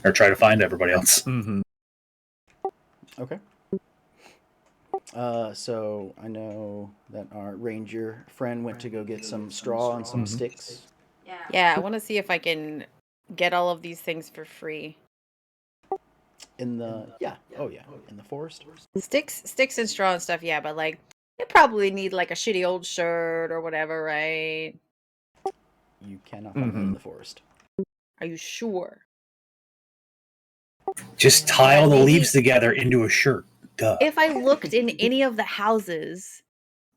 or try to find everybody else. Mm-hmm. Okay. So I know that our ranger friend went to go get some straw and some Mhm. sticks. Yeah, I want to see if I can get all of these things for free. In the in the forest. Sticks and straw and stuff, yeah, but like you probably need like a shitty old shirt or whatever, right? You cannot find them in the forest. Are you sure? Just tie all the Maybe- leaves together into a shirt. Duh. If I looked in any of the houses,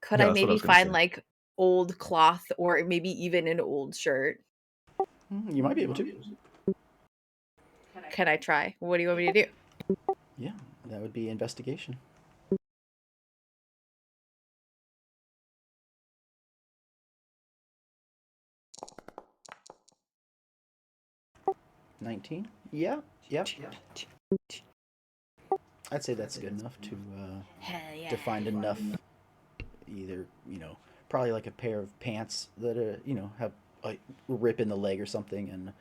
could Yeah, I that's what I maybe was gonna find say. like old cloth or maybe even an old shirt? You might be able to. Can I try? What do you want me to do? Yeah, that would be investigation. $19? Yeah. Yep. I'd say that's good enough to Hell yeah. to find enough. Either probably like a pair of pants that have a rip in the leg or something, and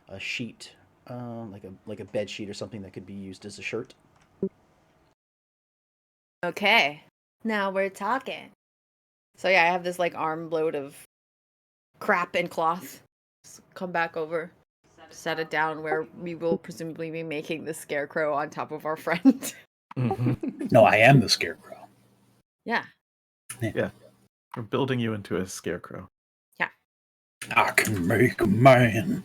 a sheet, like a bed sheet or something that could be used as a shirt. Okay. Now we're talking. So yeah, I have this like armload of crap and cloth. Just come back over. Set it down where we will presumably be making the scarecrow on top of our friend. Mm-hmm. No, I am the scarecrow. Yeah. We're building you into a scarecrow. I can make a man.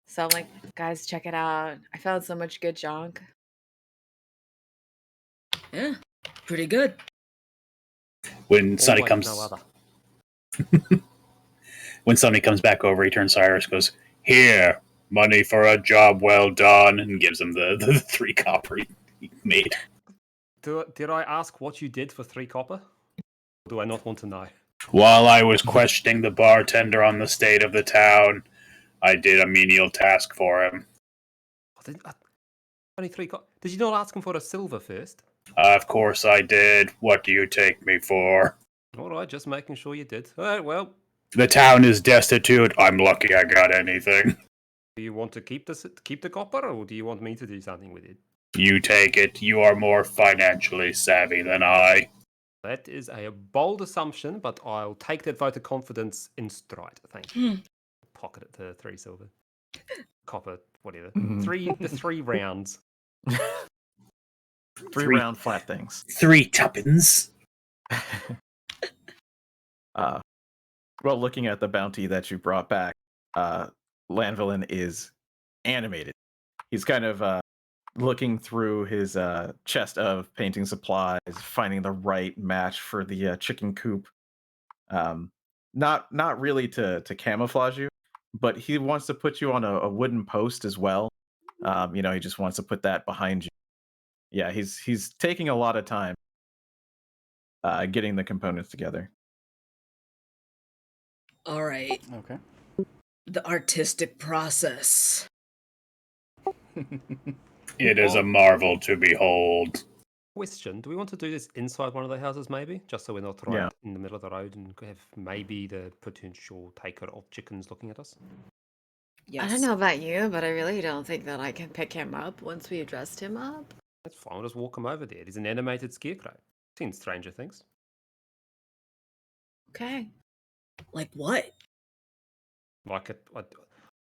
So I'm like, guys, check it out. I found so much good junk. Yeah. Pretty good. When Sonny All like comes, no other. when Sonny comes back over, he turns to Cyrus, goes, "Here, money for a job well done," and gives him the 3 copper he made. Did I ask what you did for 3 copper? Or do I not want to know? While I was questioning the bartender on the state of the town, I did a menial task for him. Only 3 copper. Did you not ask him for a silver first? Of course I did. What do you take me for? All right, just making sure you did. All right, well, The town is destitute. I'm lucky I got anything. do you want to keep the copper, or do you want me to do something with it? You take it. You are more financially savvy than I. That is a bold assumption, but I'll take that vote of confidence in stride. Thank you. Pocket it to 3 silver. Copper, whatever. Mhm. The 3 rounds. Three Three. round flat things. 3 tuppence. Well, looking at the bounty that you brought back, Lanvillin is animated. He's kind of looking through his chest of painting supplies, finding the right match for the chicken coop. Not really to camouflage you, but he wants to put you on a wooden post as well. He just wants to put that behind you. Yeah, he's taking a lot of time getting the components together. All right. Okay. The artistic process. It is a marvel to behold. Question, do we want to do this inside one of the houses maybe? Just so we're not right Yeah. in the middle of the road and have maybe the potential taker of chickens looking at us? Yes. I don't know about you, but I really don't think that I can pick him up once we dressed him up. That's fine, we'll just walk him over there. He's an animated scarecrow. Seen Stranger Things. Okay. Like what? Like it.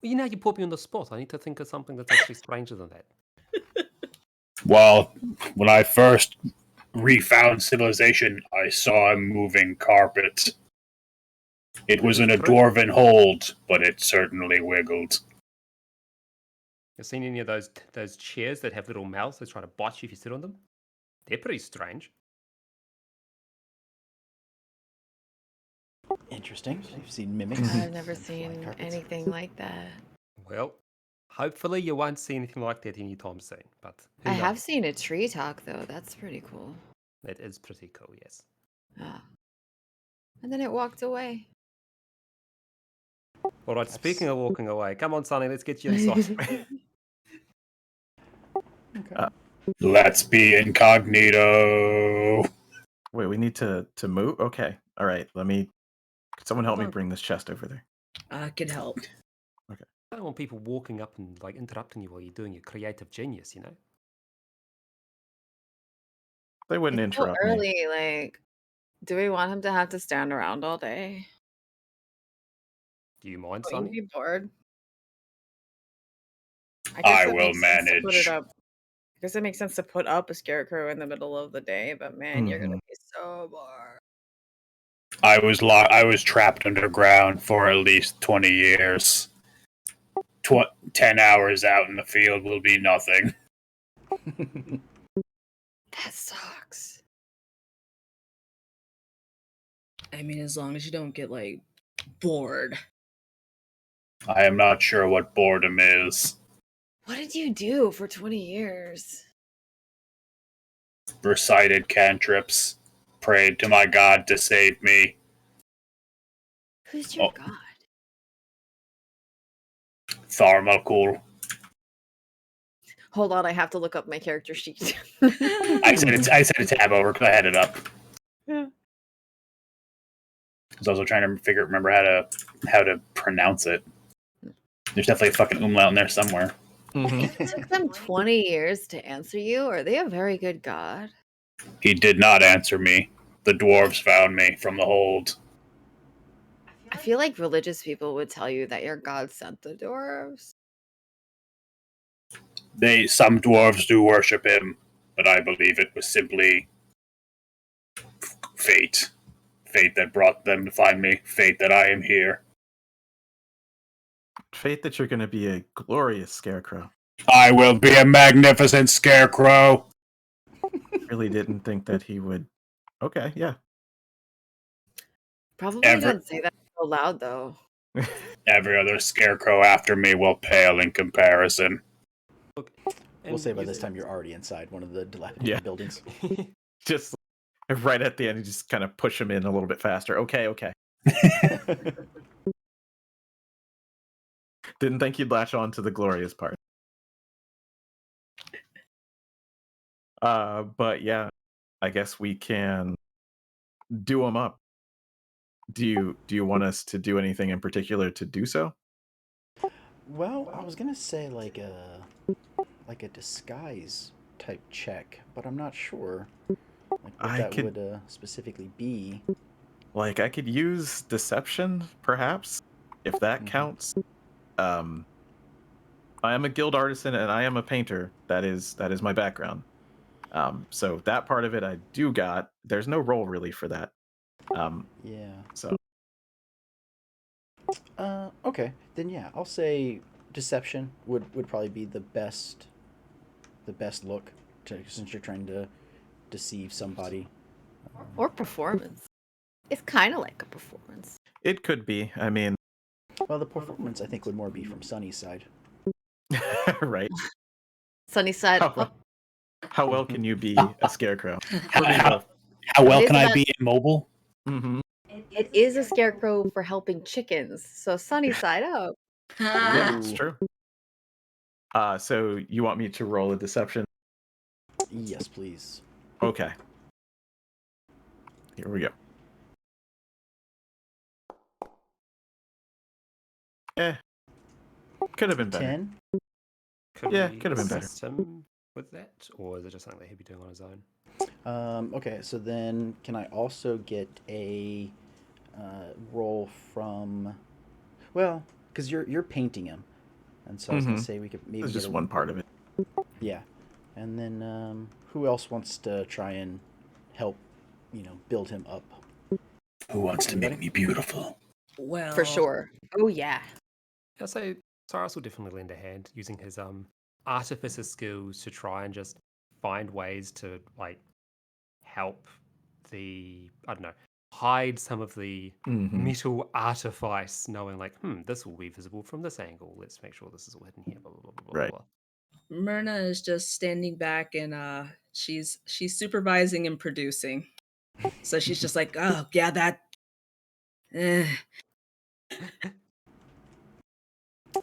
You know, you put me on the spot. I need to think of something that's actually stranger than that. Well, when I first refound civilization, I saw a moving carpet. It was in a dwarven hold, but it certainly wiggled. You seen any of those chairs that have little mouths that try to bite you if you sit on them? They're pretty strange. Interesting. You've seen mimics. I've never and flying seen carpets. anything like that. Well, hopefully you won't see anything like that anytime soon. But who I have knows? seen a tree talk, though. That's pretty cool. That is pretty cool, yes. Ah. And then it walked away. All right, speaking of walking away, come on, Sonny, let's get you inside. Okay. Let's be incognito. Wait, we need to move. Okay, all right. Could someone help me Hold on. bring this chest over there? I could help. I don't want people walking up and like interrupting you while you're doing your creative genius, you know? They wouldn't It's so interrupt me. early. Like, do we want him to have to stand around all day? Do you mind, Wouldn't Sonny? you be bored? I it will makes sense to put it manage. up. I guess it makes sense to put up a scarecrow in the middle of the day, but man, you're gonna be so bored. I was trapped underground for at least 20 years. 10 hours out in the field will be nothing. That sucks. I mean, as long as you don't get like bored. I am not sure what boredom is. What did you do for 20 years? Recited cantrips. Prayed to my god to save me. Who's your Oh. god? Tharmalcool. Hold on, I have to look up my character sheet. I said a tab over because I had it up. Yeah. I was also trying to remember how to pronounce it. There's definitely a fucking umlaut in there somewhere. It took them 20 years to answer you. Are they a very good god? He did not answer me. The dwarves found me from the hold. I feel like religious people would tell you that your god sent the dwarves. Some dwarves do worship him, but I believe it was simply fate. Fate that brought them to find me. Fate that I am here. Fate that you're going to be a glorious scarecrow. I will be a magnificent scarecrow. Really didn't think that he would. Okay, yeah. Probably Ever- don't say that so loud, though. Every other scarecrow after me will pale in comparison. Look, We'll say by this time you're already inside one of the dilapidated Yeah. buildings. Just right at the end, you just kind of push him in a little bit faster. Okay. Didn't think you'd latch on to the glorious part. But yeah, I guess we can do them up. Do you want us to do anything in particular to do so? Well, I was gonna say like a disguise type check, but I'm not sure. Like what I that could would specifically be. I could use deception, perhaps, if that Mhm. counts. Um, I am a guild artisan and I am a painter. That is my background. So that part of it I do got. There's no role really for that. Yeah. So Okay. Then yeah, I'll say deception would probably be the best look since you're trying to deceive somebody. Or performance. It's kind of like a performance. it could be. I mean, Well, the performance I think would more be from Sunny's side. right? Sunny side How, up. how well can you be a scarecrow? How, For me, how, both. how well It is can I about- be immobile? Mm-hmm. It is a scarecrow for helping chickens, so sunny side up. Yeah, it's Ooh. true. So you want me to roll a deception? Yes, please. Okay. Here we go. Could have been better. 10. Could Yeah, we could have been better. assist him with that, or is it just something that he'd be doing on his own? Okay, so then can I also get a roll from? Well, because you're painting him, and so I was gonna Mhm. say we could maybe It's get just a, one part of it. Yeah, and then who else wants to try and help? Build him up. Who wants to make Anybody? me beautiful? Well, For sure. Oh yeah. I'd say Cyrus will definitely lend a hand using his artificer skills to try and just find ways to help I don't know, hide some of the Mhm. metal artifice, knowing this will be visible from this angle. Let's make sure this is all hidden here. Blah blah blah blah blah. Right. blah. Myrna is just standing back and she's supervising and producing. So she's just like, oh yeah, that. Eh.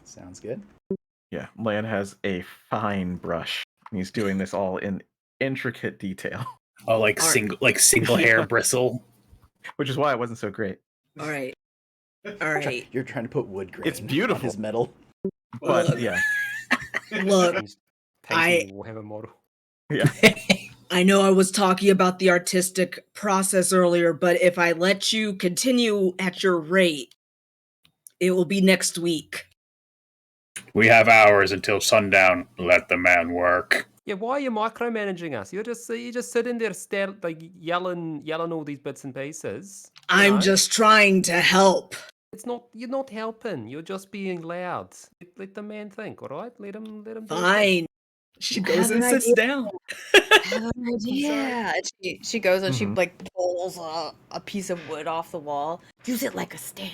Sounds good. Yeah, Lan has a fine brush. He's doing this all in intricate detail, Oh, like Art. single hair Yeah. bristle. which is why it wasn't so great. All right, all right. You're trying to put wood grain It's on beautiful. his metal. But Look. yeah, Look, He's painting Warhammer model. yeah. I know I was talking about the artistic process earlier, but if I let you continue at your rate, it will be next week. We have hours until sundown. Let the man work. Yeah, why are you micromanaging us? You're just sitting there, yelling all these bits and pieces. You I'm know? just trying to help. You're not helping. You're just being loud. Let the man think, all right? Let him do his thing. Fine. She I goes have and an sits idea. down. I have an idea. And she goes and she Mhm. pulls a piece of wood off the wall. Use it like a stamp.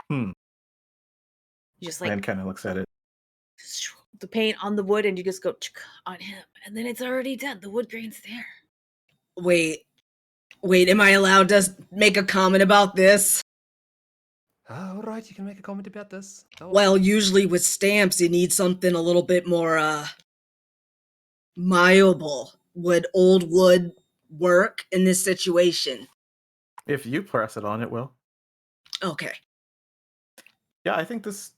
Hmm. You just Lan kind of looks at it. the paint on the wood and you just go on him, and then it's already done. The wood grain's there. Wait, am I allowed to make a comment about this? All right, you can make a comment about this. Go on. Well, usually with stamps, you need something a little bit more, malleable. Would old wood work in this situation? If you press it on, it will. Okay. Yeah, I think this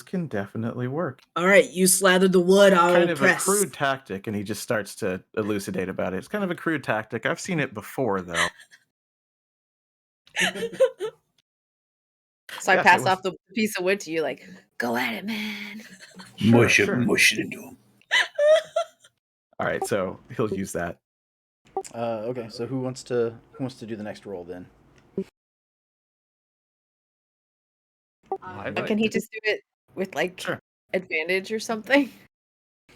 can definitely work. All right, you slather the wood, I'll Kind of press. a crude tactic, and he just starts to elucidate about it. It's kind of a crude tactic. I've seen it before, though. So I Yes, it pass was- off the piece of wood to you, like, go at it, man. Mush it, sure. mush it into him. All right, so he'll use that. Okay, so who wants to do the next roll then? I But vote. can he just do it with Sure. advantage or something?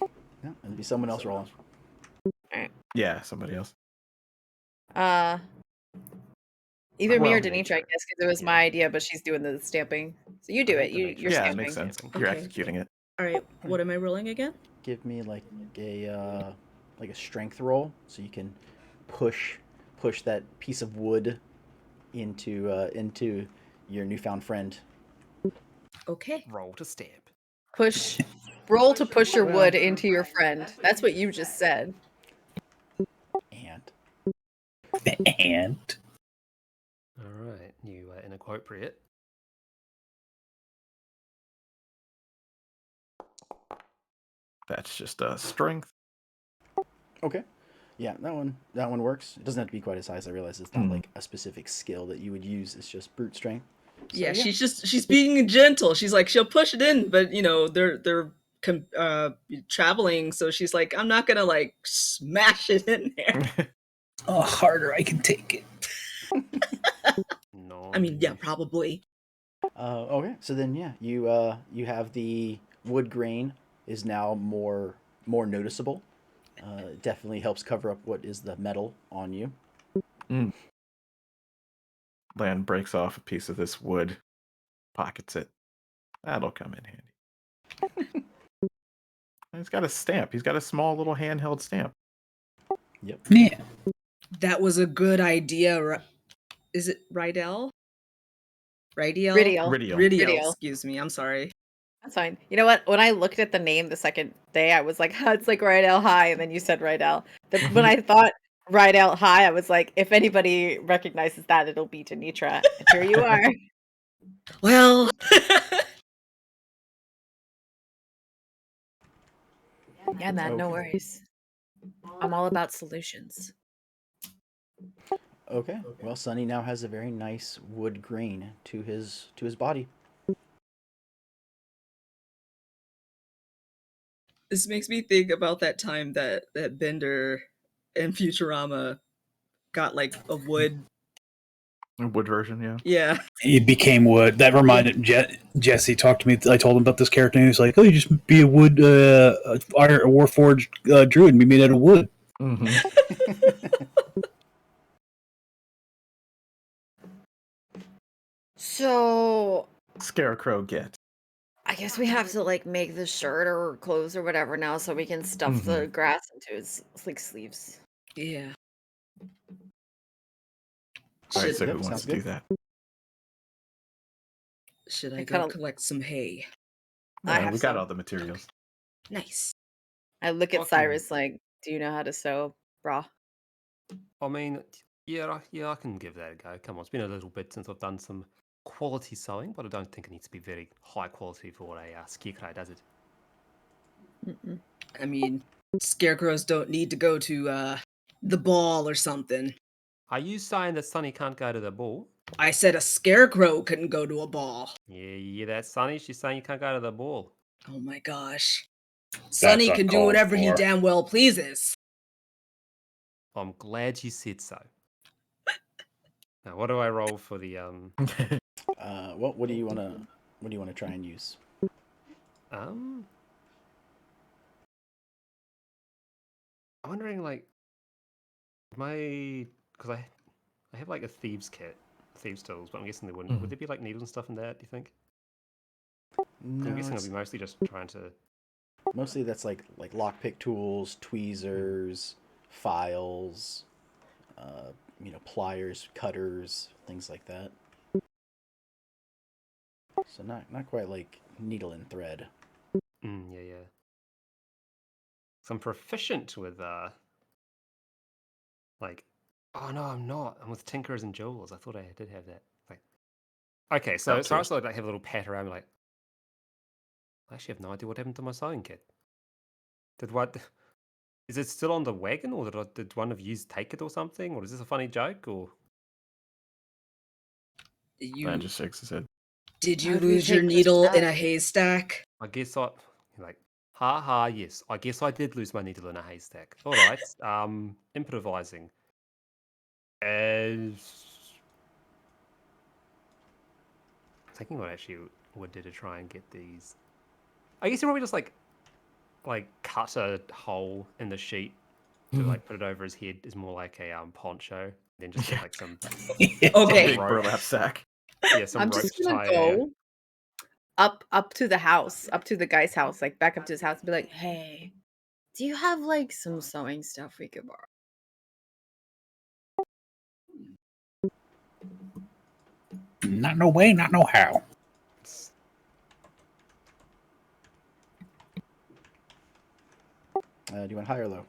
Yeah, it'll be someone else rolling. Yeah, somebody else. Either me or Well, Denitra, I guess, because it was my idea, but she's doing the stamping. So you do I it. think the You're matrix Yeah, it stamping. makes sense. Stamping. You're Okay. executing it. All right, what am I rolling again? Give me like a strength roll so you can push that piece of wood into your newfound friend. Okay. Roll to stamp. Roll to push your Well- wood into your friend. That's what you just said. And And All right, you inappropriate. That's just a strength. Okay. Yeah, that one works. It doesn't have to be quite as high as I realize. It's not like a specific skill that you would use. It's just brute strength. So, Yeah, she's being gentle. She's like she'll push it in, but they're traveling, so she's like I'm not gonna like smash it in there. Oh, harder, I can take it. No. I mean, yeah, probably. Okay, so then yeah, you have the wood grain is now more noticeable. It definitely helps cover up what is the metal on you. Lan breaks off a piece of this wood, pockets it. That'll come in handy. He's got a stamp. He's got a small little handheld stamp. Yep. Yeah. That was a good idea. Is it Rydell? Rydiel? Ridiel. Ridiel. Ridiel, Ridiel. excuse me. I'm sorry. That's fine. You know what? When I looked at the name the second day, I was like, it's like Rydell High, and then you said Rydell. When I thought Rydell High, I was like, if anybody recognizes that, it'll be Denitra. And here you are. Well, Yeah, man, no Okay. worries. I'm all about solutions. Okay. Well, Sonny now has a very nice wood grain to his body. this makes me think about that time that Bender and Futurama got like a wood. A wood version, yeah. Yeah. It became wood. That reminded Jesse talked to me. I told him about this character, and he was like, "Oh, you just be a wood, a warforged druid and be made out of wood." So Scarecrow get. I guess we have to like make the shirt or clothes or whatever now, so we can stuff the grass into his like sleeves. Yeah. All right, Should, so Yep, who wants sounds to do good. that? should I I go kinda- collect some hay? I have We got some. all the materials. Nice. I look at Fucking- Cyrus like, "Do you know how to sew, brah?" I mean, yeah, I can give that a go. Come on, it's been a little bit since I've done some quality sewing, but I don't think it needs to be very high quality for a scarecrow, does it? Mm-mm. I mean, scarecrows don't need to go to the ball or something. Are you saying that Sonny can't go to the ball? I said a scarecrow couldn't go to a ball. Yeah, that's Sonny. She's saying you can't go to the ball. Oh my gosh. Sonny can do uncalled whatever he for. damn well pleases. I'm glad you said so. Now, what do I roll for the What do you wanna try and use? I'm wondering like because I have like a thieves kit, thieves tools, but I'm guessing there wouldn't. Would there be like needles and stuff in that? Do you think? 'Cause No, I'm guessing I'll it's be mostly just trying to. mostly that's like lockpick tools, tweezers, files, pliers, cutters, things like that. So not quite like needle and thread. Yeah. So I'm proficient with like. Oh no, I'm not. I'm with Tinkerers and Jewels. I thought I did have that. Like, okay, so Okay. I also like have a little pat around, like. I actually have no idea what happened to my sewing kit. Did what? Is it still on the wagon, or did one of you take it or something, or is this a funny joke, or? Man just shakes his head. Did you How'd we lose your take this needle in back? a haystack? I guess I like yes. I guess I did lose my needle in a haystack. All right. Improvising. Thinking what I actually would do to try and get these. I guess you probably just like cut a hole in the sheet to like put it over his head is more like a poncho. Then just get like some Okay. Big rope. burlap sack. Yeah, some I'm rope just to gonna tie. go up to the house, up to the guy's house, like back up to his house, and be like, "Hey, do you have like some sewing stuff we could borrow?" Not no way, not no how. Do you want high or low?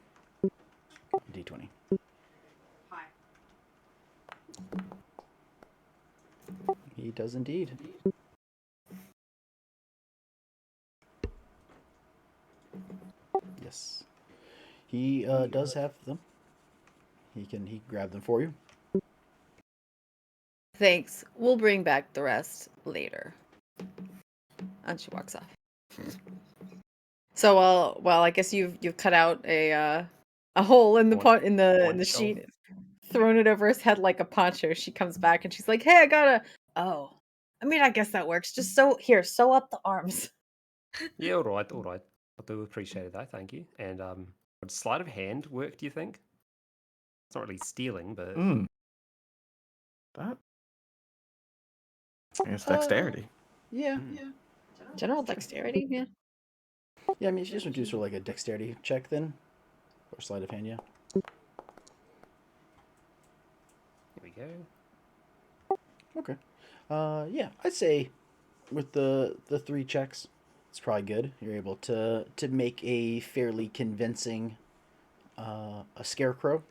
D20. Hi. He does indeed. Yes. He does have them. He can grab them for you. Thanks. We'll bring back the rest later. And she walks off. So well, I guess you've cut out a hole in the One- pot in the one sheet, shelf. thrown it over his head like a poncho. She comes back and she's like, "Hey, I gotta." Oh, I mean, I guess that works. Just sew up the arms. Yeah, all right, all right. I do appreciate it, though. Thank you. And would sleight of hand work? Do you think? It's not really stealing, but That. I guess dexterity. Yeah, General dexterity, yeah. yeah. I mean, if you just want to do sort of like a dexterity check, then, or sleight of hand, yeah. here we go. Okay. Yeah, I'd say with the 3 checks, it's probably good. You're able to make a fairly convincing a scarecrow.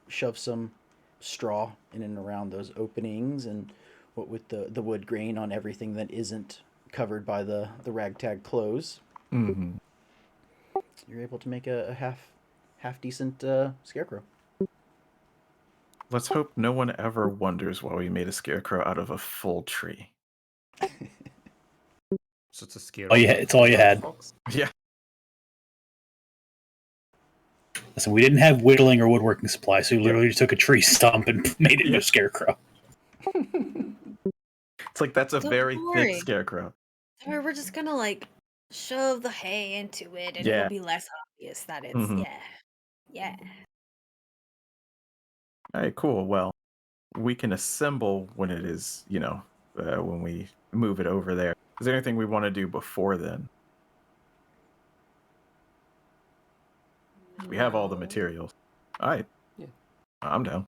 Shove some straw in and around those openings, and what with the wood grain on everything that isn't covered by the ragtag clothes, Mm-hmm. you're able to make a half decent scarecrow. Let's hope no one ever wonders why we made a scarecrow out of a full tree. So it's a scary. It's all you had. Fox. Yeah. Listen, we didn't have whittling or woodworking supplies, so we literally just took a tree stump and made it into a scarecrow. It's like that's a Don't very worry. thick scarecrow. We're just gonna like shove the hay into it, and Yeah. it'll be less obvious that it's Mhm. yeah. All right, cool. Well, we can assemble when it is, when we move it over there. Is there anything we want to do before then? We have all the No. materials. All right. Yeah. I'm down.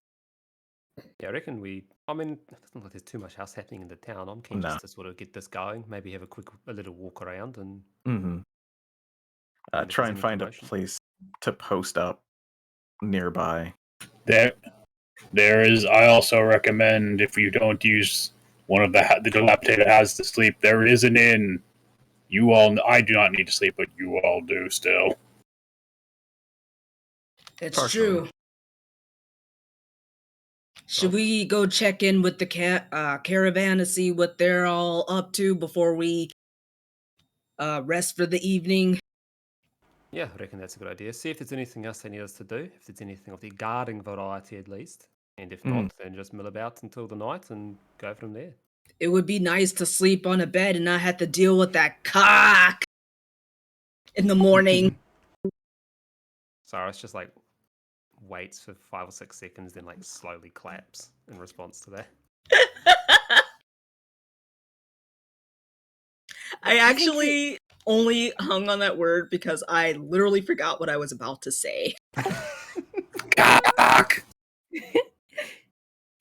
Yeah, I reckon we. I mean, it doesn't look like there's too much else happening in the town. I'm keen No. just to sort of get this going. Maybe have a little walk around and Mm-hmm. if Try there's and any find a commotion. place to post up nearby. There is. I also recommend if you don't use one of the dilapidated houses to sleep, there is an inn. You all. I do not need to sleep, but you all do still. It's Partially. true. Should we go check in with the caravan to see what they're all up to before we rest for the evening? Yeah, I reckon that's a good idea. See if there's anything else they need us to do. If there's anything of the guarding variety at least. And if not, then just mill about until the night and go from there. It would be nice to sleep on a bed and not have to deal with that cock in the morning. Cyrus just like waits for 5 or 6 seconds, then like slowly claps in response to that. I actually only hung on that word because I literally forgot what I was about to say. Cock!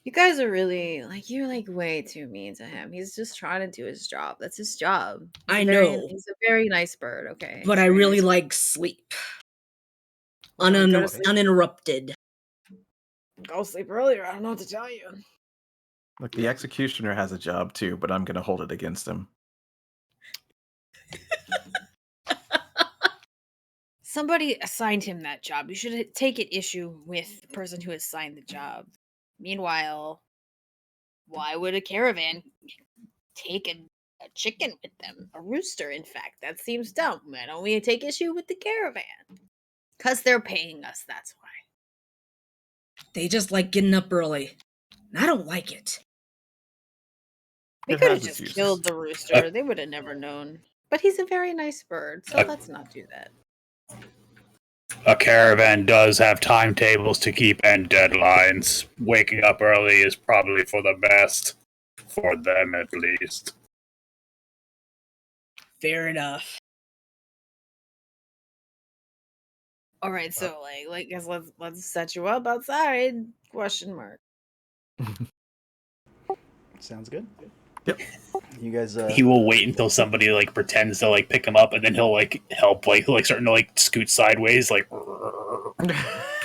You guys are really you're way too mean to him. He's just trying to do his job. That's his job. I know. He's a very nice bird, okay? But He's I very really nice. like sleep. Well, go to sleep. Uninterrupted. Go sleep earlier. I don't know what to tell you. Look, the executioner has a job too, but I'm going to hold it against him. Somebody assigned him that job. You should take an issue with the person who assigned the job. Meanwhile, why would a caravan take a chicken with them? A rooster, in fact. That seems dumb. Why don't we take issue with the caravan? Because they're paying us, that's why. They just like getting up early. And I don't like it. We It could have has its just uses. killed the rooster. They would have never known. But he's a very nice bird, so let's not do that. A caravan does have timetables to keep and deadlines. Waking up early is probably for the best. For them, at least. Fair enough. All right, so guess let's set you up outside? Question mark. Sounds good. Yep. You guys. He will wait until somebody pretends to pick him up, and then he'll help starting to scoot sideways,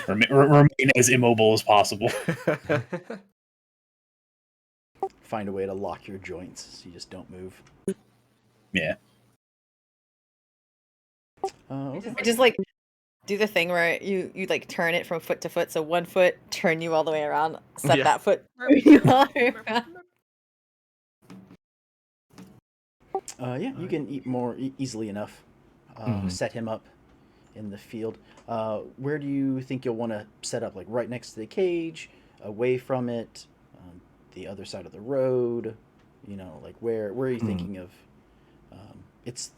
remain as immobile as possible. Find a way to lock your joints so you just don't move. Yeah. Okay. I just like do the thing where you like turn it from foot to foot. So one foot turn you all the way around, set Yeah. that foot turn you all the way around. Yeah, you can eat more easily enough. Mhm. Set him up in the field. Where do you think you'll want to set up? Like right next to the cage, away from it, on the other side of the road. You know, like where are you Hmm. thinking of? It's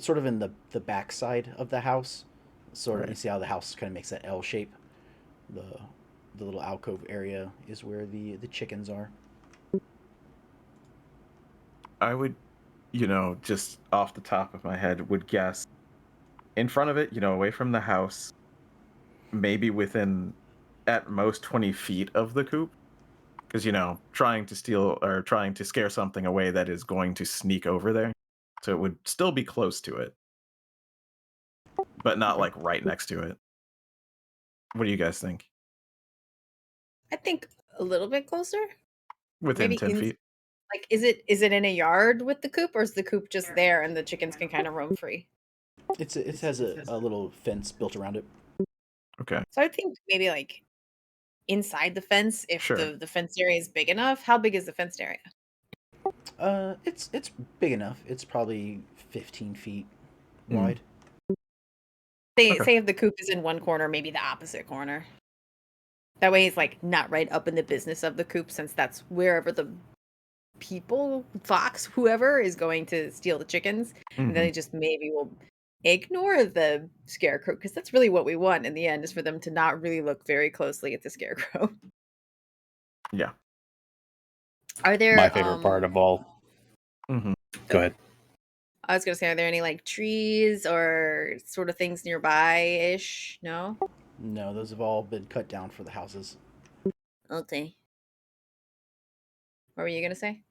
sort of in the back side of the house. Sort of, you Right. see how the house kind of makes that L shape. The little alcove area is where the chickens are. I would, just off the top of my head, would guess in front of it, away from the house, maybe within at most 20 feet of the coop. Because, trying to steal or trying to scare something away that is going to sneak over there. So it would still be close to it, but not Okay. like right next to it. What do you guys think? I think a little bit closer. Within Maybe 10 in feet? like is it in a yard with the coop, or is the coop just there and the chickens can kind of roam free? It has a little fence built around it. Okay. So I think maybe like inside the fence, if Sure. the fence area is big enough. How big is the fenced area? It's big enough. It's probably 15 feet Mm. wide. Say Okay. say if the coop is in one corner, maybe the opposite corner. That way he's like not right up in the business of the coop, since that's wherever the people, fox, whoever is going to steal the chickens. And then Mhm. he just maybe will ignore the scarecrow, because that's really what we want in the end, is for them to not really look very closely at the scarecrow. Yeah. Are there My favorite part of all. Mhm. Go ahead. I was gonna say, are there any like trees or sort of things nearby ish? No? No, those have all been cut down for the houses. Okay. What were you gonna say?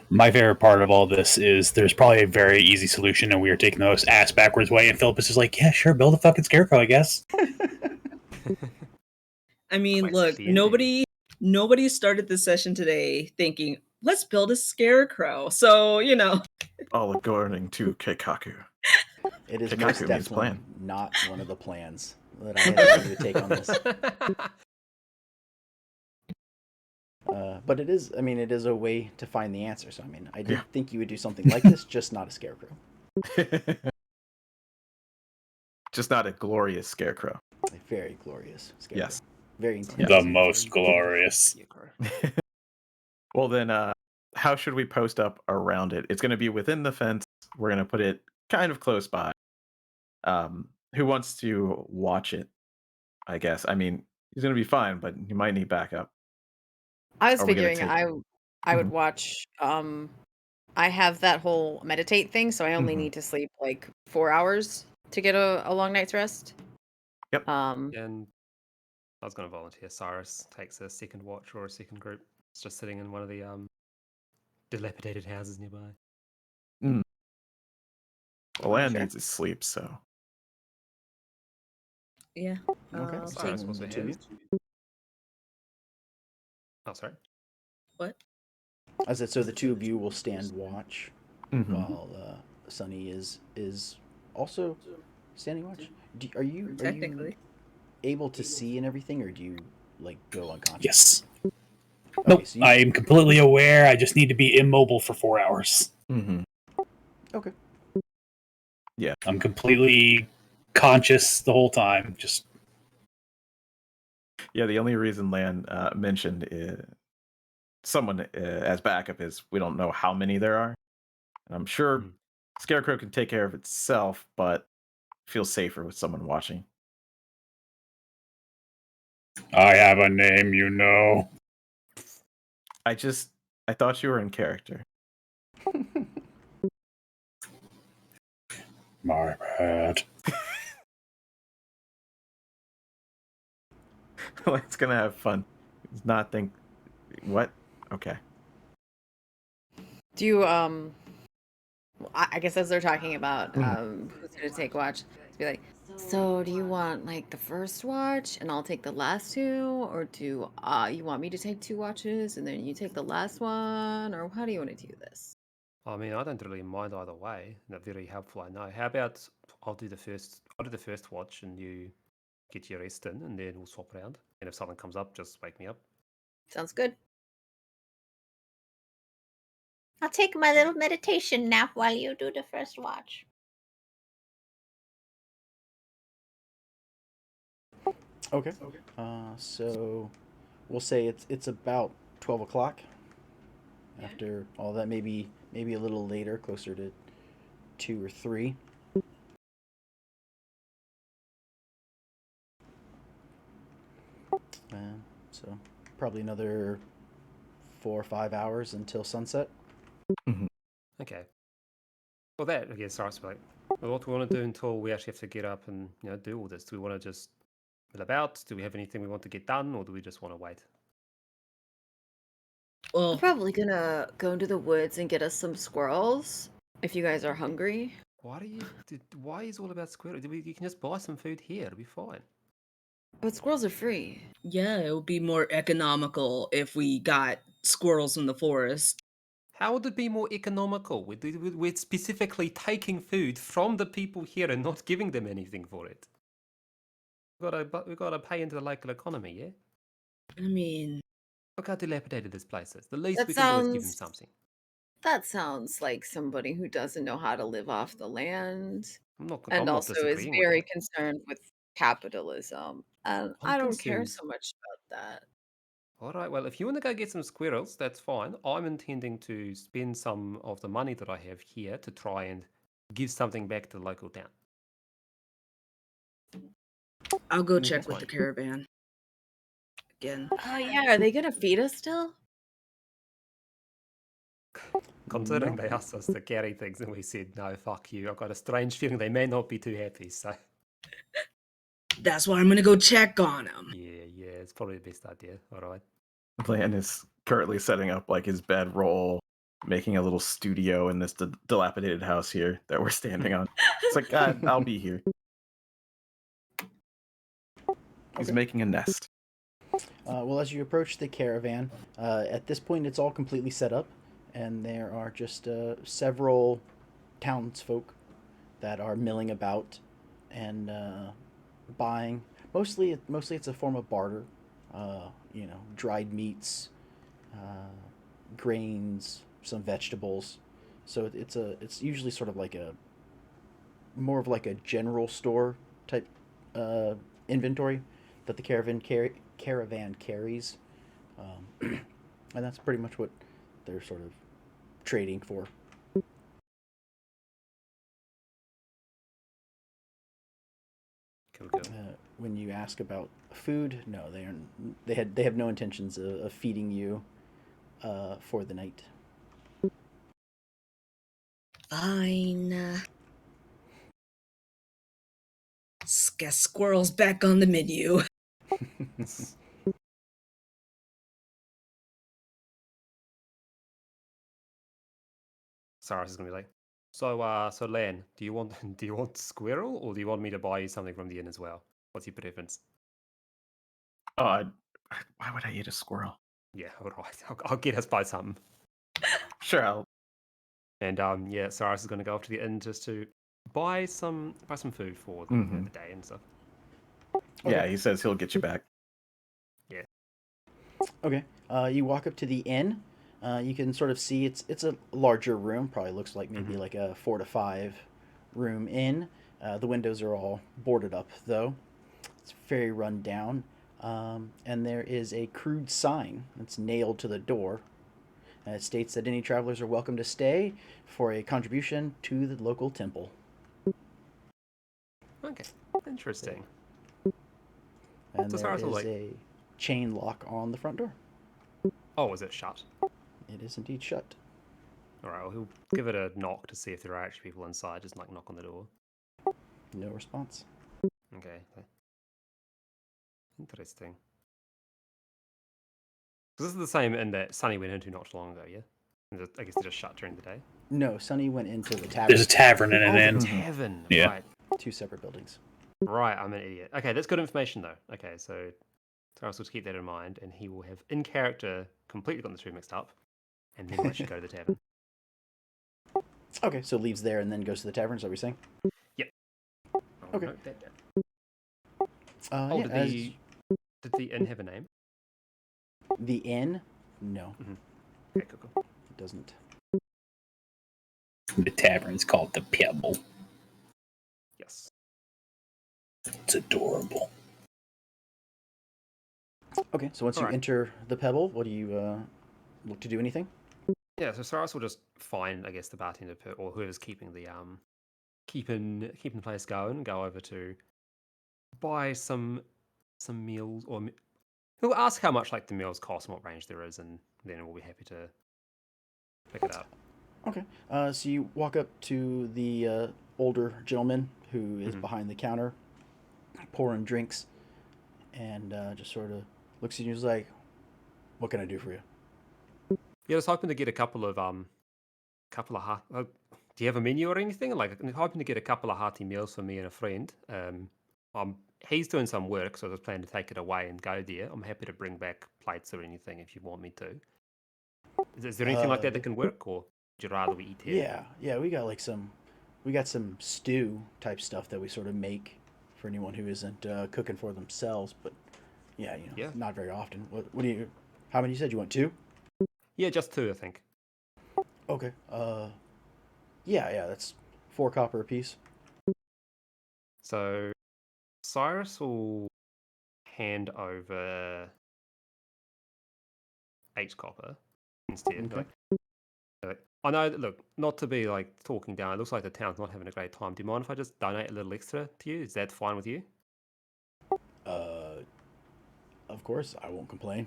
My favorite part of all this is there's probably a very easy solution, and we are taking the most ass backwards way. And Philip is just like, yeah, sure, build a fucking scarecrow, I guess. I mean, Quite look, sexy indeed. nobody started this session today thinking, let's build a scarecrow. So, All according to Keikaku. It is most Keikaku means definitely plan. not one of the plans that I had to take on this. But it is, I mean, it is a way to find the answer. So, I mean, I did Yeah. think you would do something like this, just not a scarecrow. Just not a glorious scarecrow. A very glorious scarecrow. Yes. Very Yeah. intense. The most glorious. Well, then, how should we post up around it? It's going to be within the fence. We're going to put it kind of close by. Who wants to watch it? I guess. I mean, he's going to be fine, but he might need backup. I was Are we gonna figuring take- I would Mhm. watch. I have that whole meditate thing, so I only Mhm. need to sleep like 4 hours to get a long night's rest. Yep. And I was going to volunteer. Cyrus takes a second watch or a second group. It's just sitting in one of the dilapidated houses nearby. Well, Lan Sure. needs his sleep, so. yeah. Okay. I'll Cyrus take also the two of you. has. Oh, sorry. what? I said, so the two of you will stand watch Mhm. while Sunny is also standing watch. Are you Technically. able to see and everything, or do you like go unconscious? Yes. Okay, Nope. so you, I am completely aware. I just need to be immobile for 4 hours. Mhm. okay. I'm completely conscious the whole time. Just Yeah, the only reason Lan mentioned someone as backup is we don't know how many there are. And I'm sure Hmm. Scarecrow can take care of itself, but feels safer with someone watching. I have a name, you know. I thought you were in character. My bad. Lan's gonna have fun. He's not think what? Okay. Do you I guess as they're talking about Mhm. who's gonna take watch, to be like, so do you want like the first watch and I'll take the last two, or do you want me to take two watches and then you take the last one, or how do you want to do this? I mean, I don't really mind either way. They're very helpful, I know. How about I'll do the first watch and you get your rest in, and then we'll swap around. And if something comes up, just wake me up. Sounds good. I'll take my little meditation nap while you do the first watch. Okay. So we'll say it's about 12 o'clock. After all that, maybe a little later, closer to 2 or 3. So probably another 4 or 5 hours until sunset. Okay. Well, that, I guess, starts like, well, what do we want to do until we actually have to get up and do all this? Do we want to just mill about? Do we have anything we want to get done, or do we just want to wait? I'm Well, probably gonna go into the woods and get us some squirrels if you guys are hungry. Why is it all about squirrel? You can just buy some food here. It'll be fine. But squirrels are free. yeah, it would be more economical if we got squirrels in the forest. How would it be more economical? We're specifically taking food from the people here and not giving them anything for it. We've got to pay into the local economy, yeah? I mean, Look how dilapidated this place is. The least That we can do is give them sounds something. that sounds like somebody who doesn't know how to live off the land I'm and not also is disagreeing with very that. concerned with capitalism. And I'm I don't care concerned. so much about that. All right, well, if you want to go get some squirrels, that's fine. I'm intending to spend some of the money that I have here to try and give something back to the local town. I'll go That's check with fine. the caravan again. Oh yeah, are they gonna feed us still? Considering No. they asked us to carry things and we said, no, fuck you, I've got a strange feeling they may not be too happy, so... That's why I'm gonna go check on them. Yeah, it's probably the best idea. All right. Lan is currently setting up like his bedroll, making a little studio in this dilapidated house here that we're standing on. It's like, God, I'll be here. He's Okay. making a nest. Well, as you approach the caravan, at this point it's all completely set up, and there are just several townsfolk that are milling about and buying. Mostly it's a form of barter. Dried meats, grains, some vegetables. So it's usually sort of like a more of like a general store type inventory that the caravan carries, and that's pretty much what they're sort of trading for. Cool. When you ask about food, no, they have no intentions of feeding you for the night. Fine. Guess squirrels back on the menu. Saras is gonna be like, so Lan, do you want do you want squirrel or do you want me to buy you something from the inn as well? What's your preference? Oh, why would I eat a squirrel? Yeah, all right. I'll get us by something. Sure, I'll. And yeah, Saras is gonna go off to the inn just to buy some food for Mhm. the day and stuff. Yeah, he says he'll get you back. Okay. You walk up to the inn. You can sort of see it's a larger room. Probably looks like maybe like a 4 to 5 room inn. The windows are all boarded up though. It's very run down. And there is a crude sign that's nailed to the door. It states that any travelers are welcome to stay for a contribution to the local temple. Okay, interesting. And So there Sarah's all is like- a chain lock on the front door. Oh, is it shut? It is indeed shut. All right, well, he'll give it a knock to see if there are actually people inside. Just like knock on the door. No response. Okay. Interesting. This is the same inn that Sunny went into not too long ago, yeah? I guess they just shut during the day. No, Sonny went into the tavern. There's a tavern in Oh, an the inn. tavern. Yeah. Right. 2 separate buildings. Right, I'm an idiot. Okay, that's good information though. Okay, so Taras will keep that in mind, and he will have in character completely gotten the two mixed up, and then we should go to the tavern. Okay, so leaves there and then goes to the tavern. Is that what you're saying? I'll Okay. note that down. Yeah, Did the inn have a name? the inn? No, Okay, cool. it doesn't. The tavern's called the Pebble. Yes. It's adorable. Okay, so once you Alright. enter the Pebble, what do you look to do? Anything? Yeah, so Cyrus will just find, I guess, the bartender or whoever's keeping the keeping the place going. Go over to buy some meals, or he'll ask how much like the meals cost and what range there is, and then we'll be happy to pick it up. Okay. So you walk up to the older gentleman who is behind the counter, pouring drinks, and just sort of looks at you and is like, "What can I do for you?" Yeah, I was hoping to get a couple of do you have a menu or anything? Like, I'm hoping to get a couple of hearty meals for me and a friend. He's doing some work, so I was planning to take it away and go there. I'm happy to bring back plates or anything if you want me to. Is there anything like that that can work, or would you rather we eat here? Yeah. We got we got some stew type stuff that we sort of make for anyone who isn't cooking for themselves. But yeah, Yeah. not very often. What do you? How many you said you want? 2? Yeah, just 2, I think. Okay. Yeah. That's 4 copper apiece. So Cyrus will hand over 8 copper instead. Okay. I know, look, not to be like talking down, it looks like the town's not having a great time. Do you mind if I just donate a little extra to you? Is that fine with you? Of course, I won't complain.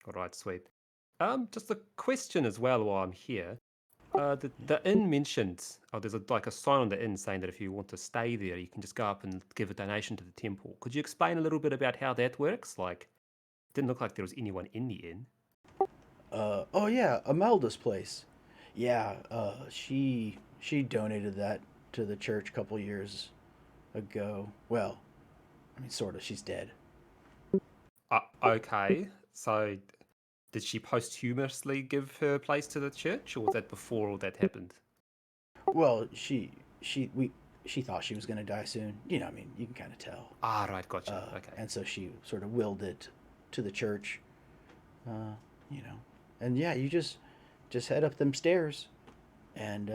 All right, sweet. Just a question as well while I'm here. The inn mentioned, there's like a sign on the inn saying that if you want to stay there, you can just go up and give a donation to the temple. Could you explain a little bit about how that works? Like, it didn't look like there was anyone in the inn. Oh yeah, Imelda's place. Yeah, she donated that to the church a couple years ago. Well, I mean, sort of. She's dead. Okay, so did she posthumously give her place to the church, or was that before all that happened? Well, she thought she was gonna die soon. I mean, you can kind of tell. Ah, right, gotcha. Okay. And so she sort of willed it to the church. Uh, you know, and yeah, you just head up them stairs, and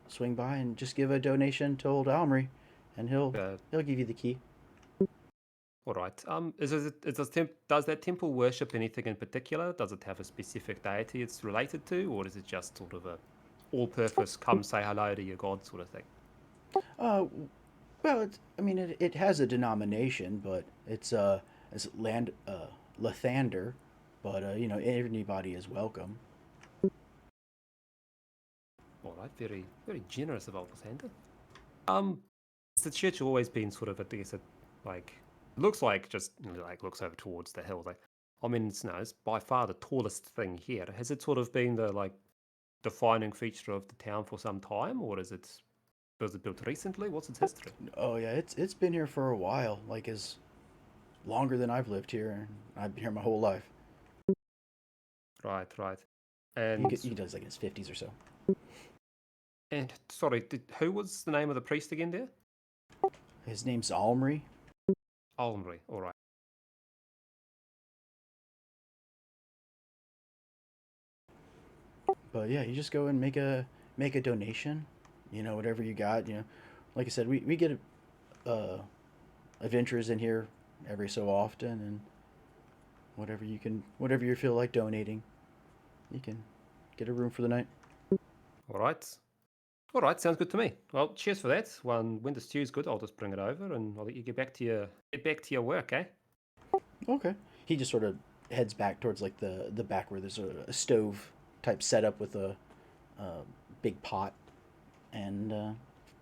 swing by and just give a donation to old Almery, and he'll give you the key. All right. Does that temple worship anything in particular? Does it have a specific deity it's related to, or is it just sort of a all-purpose come say hello to your god sort of thing? Well, I mean, it has a denomination, but it's land Lathander, but anybody is welcome. All right, very very generous of Alexander. Has the church always been sort of, I guess, like looks like just like looks over towards the hill. Like, I mean, it's by far the tallest thing here. Has it sort of been the like defining feature of the town for some time, or was it built recently? What's its history? Oh yeah, it's been here for a while, like as longer than I've lived here, and I've been here my whole life. Right, right. He, And he does like in his 50s or so. sorry, who was the name of the priest again there? His name's Almery. Almry. All right. But yeah, you just go and make a donation, whatever you got. Like I said, we get adventurers in here every so often, and whatever you feel like donating, you can get a room for the night. All right. All right, sounds good to me. Well, cheers for that. When the stew's good, I'll just bring it over and I'll let you get back to your work, eh? Okay. He just sort of heads back towards like the back where there's a stove type setup with a big pot, and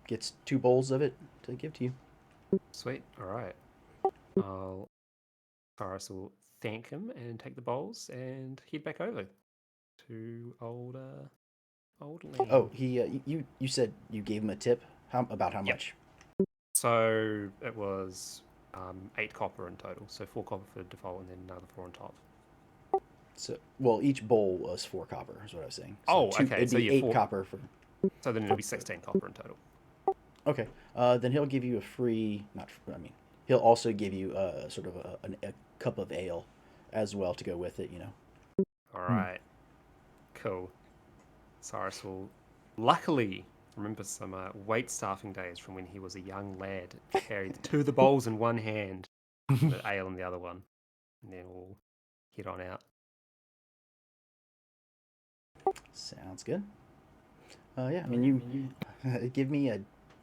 gets 2 bowls of it to give to you. Sweet. All right. Cyrus will thank him and take the bowls and head back over to old Lane. Oh, you said you gave him a tip. About how Yep. much? So it was 8 copper in total. So 4 copper for default and then another 4 on top. So, well, each bowl was 4 copper, is what I was saying. So Oh, okay, It'd so be yeah, 8 4 copper for. So then it'll be 16 copper in total. Okay. Then he'll give you a free. He'll also give you sort of a cup of ale as well to go with it. All right. Cool. Cyrus will luckily remember some weight staffing days from when he was a young lad. Carried two of the bowls in one hand, the ale in the other one, and then we'll head on out. Sounds good. Yeah, I mean, you give me a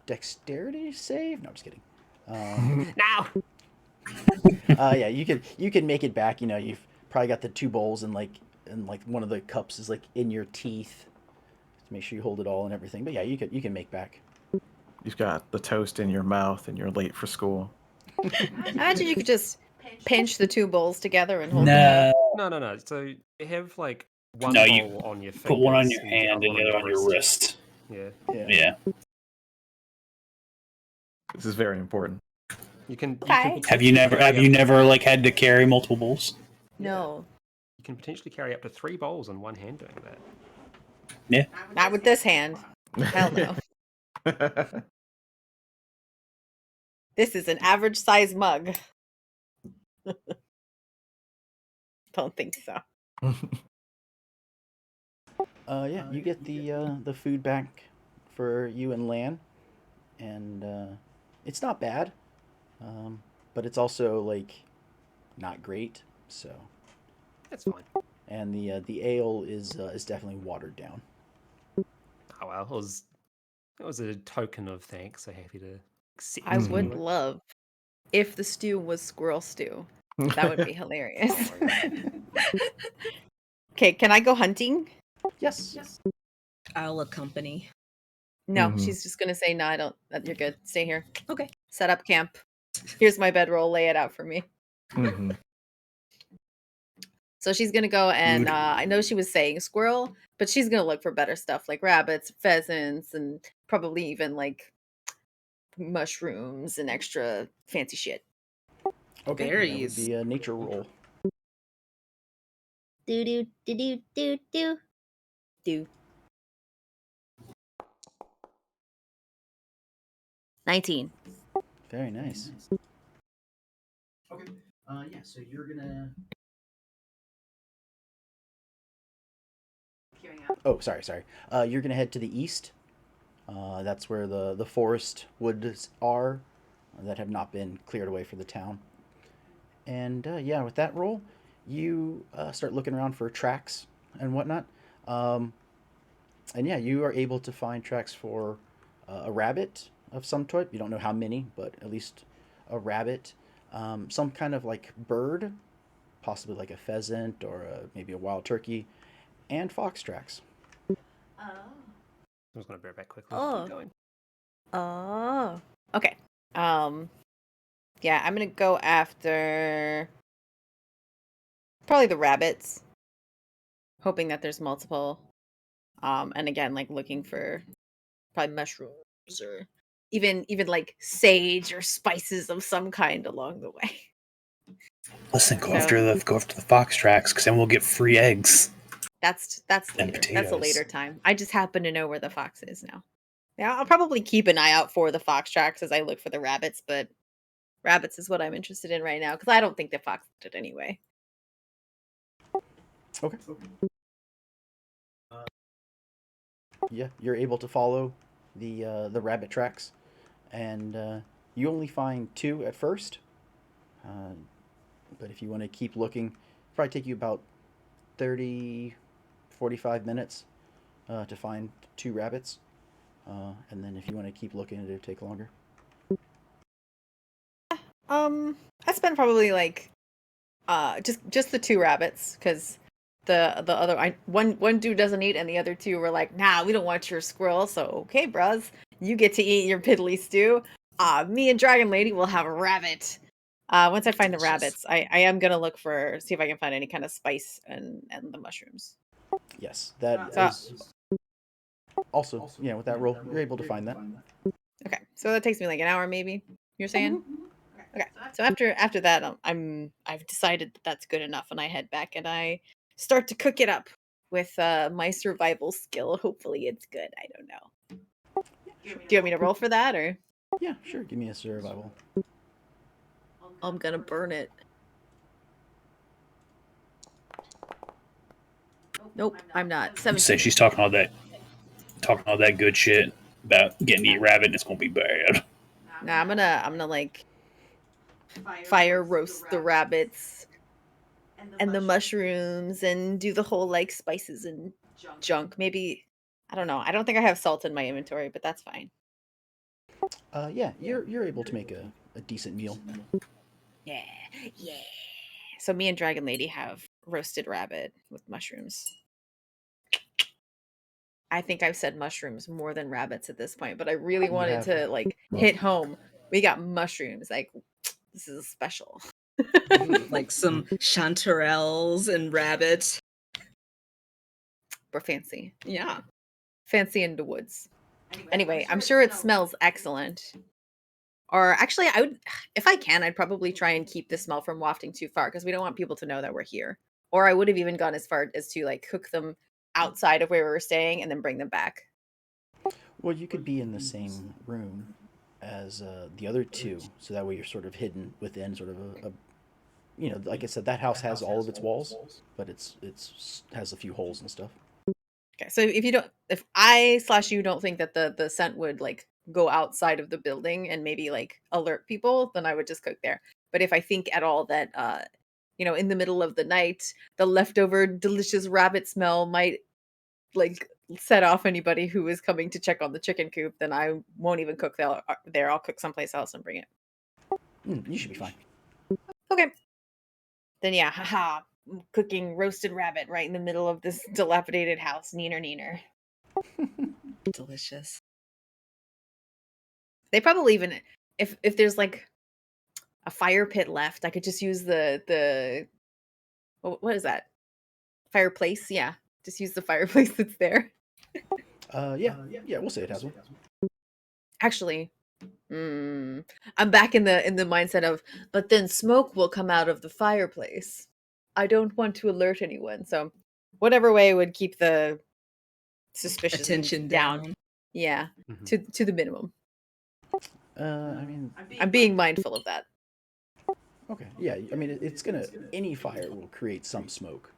dexterity save. No, I'm just kidding. Now. Yeah, you can make it back. You've probably got the two bowls and one of the cups is like in your teeth to make sure you hold it all and everything. But yeah, you can make back. You've got the toast in your mouth and you're late for school. Imagine you could just pinch the two bowls together and hold them out. No. So you have like one No, bowl you on your fingers. put one on your and the hand other and the other on your wrist. Yeah. Yeah. This is very important. You can. Okay. Have you never like had to carry multiple bowls? No. You can potentially carry up to 3 bowls in one hand doing that. Yeah. Not with this hand. Hell no. This is an average size mug. Don't think so. Yeah, you get the food back for you and Lan, and it's not bad, but it's also like not great. So, That's fine. and the ale is definitely watered down. Oh well, it was a token of thanks. So happy to accept. I it would anyway. love if the stew was squirrel stew. That would be hilarious. Okay, can I go hunting? Yes. I'll accompany. No, Mhm. she's just gonna say no. I don't. You're good. Stay here. Okay. Set up camp. Here's my bedroll. Lay it out for me. Mhm. So she's gonna go and Dude. I know she was saying squirrel, but she's gonna look for better stuff like rabbits, pheasants, and probably even like mushrooms and extra fancy shit. Okay. Berries. That would be a nature roll. Do do do do do do. Do 19. Very nice. Okay. Yeah. So you're gonna. Oh, sorry. You're gonna head to the east. That's where the forest woods are that have not been cleared away for the town. And yeah, with that roll, you start looking around for tracks and whatnot. And yeah, you are able to find tracks for a rabbit of some type. You don't know how many, but at least a rabbit. Some kind of like bird, possibly like a pheasant or maybe a wild turkey, and fox tracks. I'm just gonna bear back quickly. Oh. Keep going. Oh. Okay. Yeah, I'm gonna go after probably the rabbits. Hoping that there's multiple. And again, like looking for probably mushrooms or even like sage or spices of some kind along the way. Listen, go So- after the fox tracks, because then we'll get free eggs. That's And later. That's a potatoes. later time. I just happen to know where the fox is now. Yeah, I'll probably keep an eye out for the fox tracks as I look for the rabbits, but rabbits is what I'm interested in right now because I don't think the fox did anyway. Okay. Yeah, you're able to follow the rabbit tracks, and you only find 2 at first. But if you want to keep looking, it'll probably take you about 30, 45 minutes to find 2 rabbits. And then if you want to keep looking, it'll take longer. I spent probably like just the 2 rabbits because the other one dude doesn't eat and the other 2 were like, nah, we don't want your squirrel, so okay, bros, you get to eat your piddly stew. Me and Dragon Lady will have a rabbit. Once I find the rabbits, I am gonna look see if I can find any kind of spice and the mushrooms. Yes, that So- is also, yeah, with that roll, you're able to find that. Okay, so that takes me like an hour, maybe. You're saying? Okay, so after that, I've decided that that's good enough, and I head back and I start to cook it up. with my survival skill. Hopefully it's good. I don't know. Do you want me to roll for that, or Yeah, sure. Give me a survival. I'm gonna burn it? Nope, I'm not. Say 17. she's talking all that good shit about getting to eat rabbit, and it's gonna be bad. Nah, I'm gonna like fire roast the rabbits and the mushrooms and do the whole like spices and junk. Maybe I don't know. I don't think I have salt in my inventory, but that's fine. Yeah, you're able to make a decent meal. Yeah, yeah. So me and Dragon Lady have roasted rabbit with mushrooms. I think I've said mushrooms more than rabbits at this point, but I really You wanted have. to like hit home. We got mushrooms. Like this is special. Like some chanterelles and rabbits. We're fancy. Yeah. Fancy in the woods. Anyway, I'm sure it smells excellent. Or actually, I would, if I can, I'd probably try and keep the smell from wafting too far because we don't want people to know that we're here. Or I would have even gone as far as to like cook them outside of where we were staying and then bring them back. Well, you could be in the same room as the other two, so that way you're sort of hidden within sort of a like I said, that house has all of its walls, but it's has a few holes and stuff. Okay, so if I/you don't think that the scent would like go outside of the building and maybe like alert people, then I would just cook there. But if I think at all that in the middle of the night, the leftover delicious rabbit smell might like set off anybody who is coming to check on the chicken coop, then I won't even cook there. I'll cook someplace else and bring it. You should be fine. Okay. Then yeah, haha, cooking roasted rabbit right in the middle of this dilapidated house. Neener neener. Delicious. They probably even if there's like a fire pit left, I could just use the what is that? Fireplace? Yeah. Just use the fireplace that's there. Yeah, we'll say it has one. Actually, I'm back in the mindset of, but then smoke will come out of the fireplace. I don't want to alert anyone, so whatever way would keep the suspicious Attention down. down. Yeah, Mhm. to the minimum. I mean, I'm being mindful of that. okay, yeah. I mean, it's gonna any fire will create some smoke.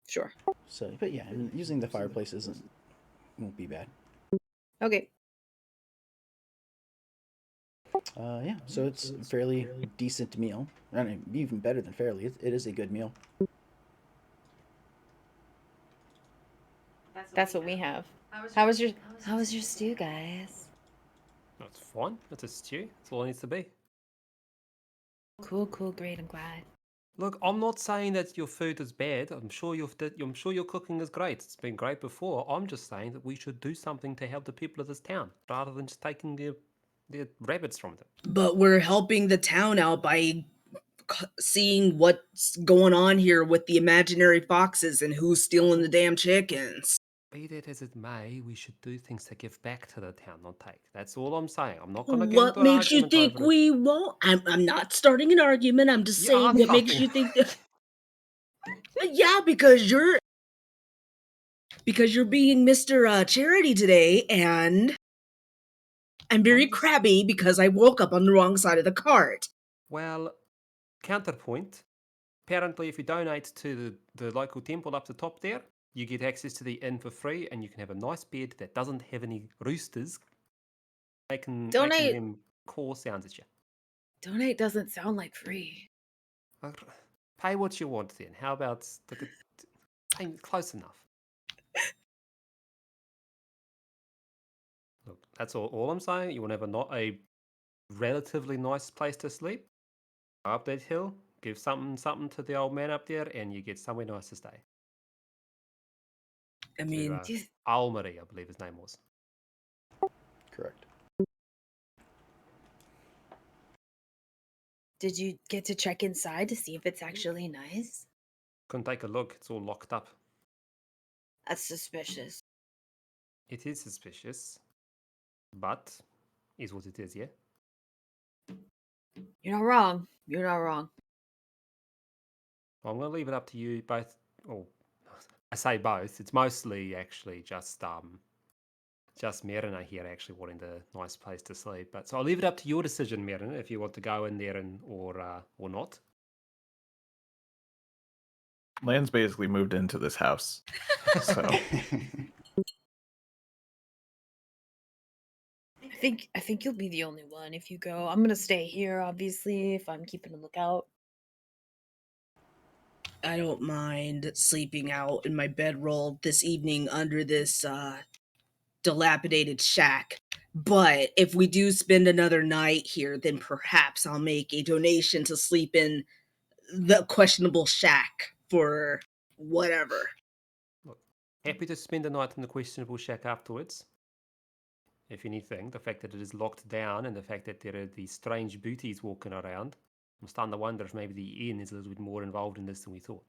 Sure. So, but yeah, I mean, using the fireplace won't be bad. Okay. Yeah, so it's a fairly decent meal. I mean, even better than fairly. It is a good meal. That's what we have. How was your stew, guys? That's fine. That's a stew. That's all it needs to be. Cool, great, I'm glad. Look, I'm not saying that your food is bad. I'm sure your cooking is great. It's been great before. I'm just saying that we should do something to help the people of this town rather than just taking their rabbits from them. But we're helping the town out by seeing what's going on here with the imaginary foxes and who's stealing the damn chickens. Be that as it may, we should do things to give back to the town, not take. That's all I'm saying. I'm not going to get What into an makes you argument think over it. we won't? I'm not starting an argument. I'm just You saying are what makes starting you an think that. Yeah, because you're being Mr. Charity today, and I'm very crabby because I woke up on the wrong side of the cart. Well, counterpoint. Apparently, if you donate to the local temple up the top there, you get access to the inn for free, and you can have a nice bed that doesn't have any roosters making Donate them call sounds at you. Donate doesn't sound like free. Pay what you want then. How about pay close enough? Look, that's all I'm saying. You want to have a relatively nice place to sleep. Go up that hill, give something to the old man up there, and you get somewhere nice to stay. I mean, Almari, I believe his name was. Correct. Did you get to check inside to see if it's actually nice? Couldn't take a look. It's all locked up. That's suspicious. It is suspicious, but is what it is, yeah? You're not wrong. You're not wrong. I'm going to leave it up to you both. Oh, I say both. It's mostly actually just Merina here actually wanting the nice place to sleep. But so I'll leave it up to your decision, Merina, if you want to go in there or not. Lan's basically moved into this house. So I think you'll be the only one if you go. I'm gonna stay here, obviously, if I'm keeping a lookout. I don't mind sleeping out in my bedroll this evening under this dilapidated shack. But if we do spend another night here, then perhaps I'll make a donation to sleep in the questionable shack for whatever. Look, happy to spend the night in the questionable shack afterwards. If anything, the fact that it is locked down and the fact that there are these strange booties walking around, I'm starting to wonder if maybe the inn is a little bit more involved in this than we thought.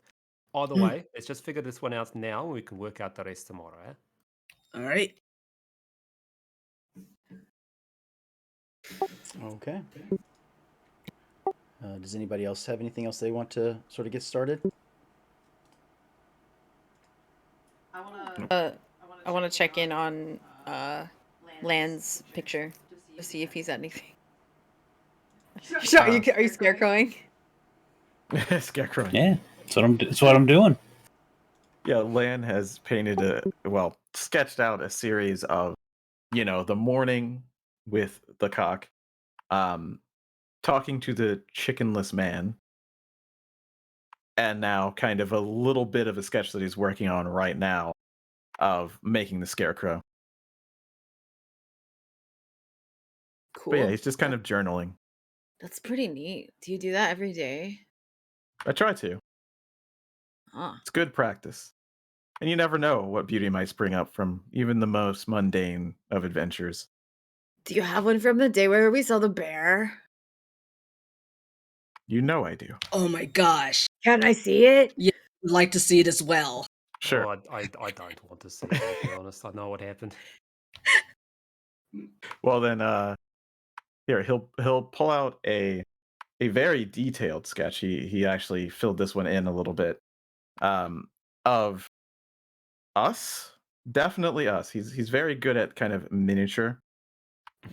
Either way, let's just figure this one out now and we can work out the rest tomorrow, eh? All right. Okay. Does anybody else have anything else they want to sort of get started? I want to check in on Land's picture to see if he's anything. Are you scarecrowing? Scarecrow. Yeah, that's what I'm doing. Yeah, Lan has painted sketched out a series of, the morning with the cock, talking to the chickenless man, and now kind of a little bit of a sketch that he's working on right now of making the scarecrow. Cool. But yeah, he's just kind of journaling. That's pretty neat. Do you do that every day? I try to. Huh. It's good practice. And you never know what beauty might spring up from even the most mundane of adventures. Do you have one from the day where we saw the bear? You know I do. Oh my gosh. Can I see it? Yeah, I'd like to see it as well. Sure. Oh, I don't want to see it, to be honest. I know what happened. Well then, here he'll pull out a very detailed sketch. He actually filled this one in a little bit, of us. Definitely us. He's very good at kind of miniature.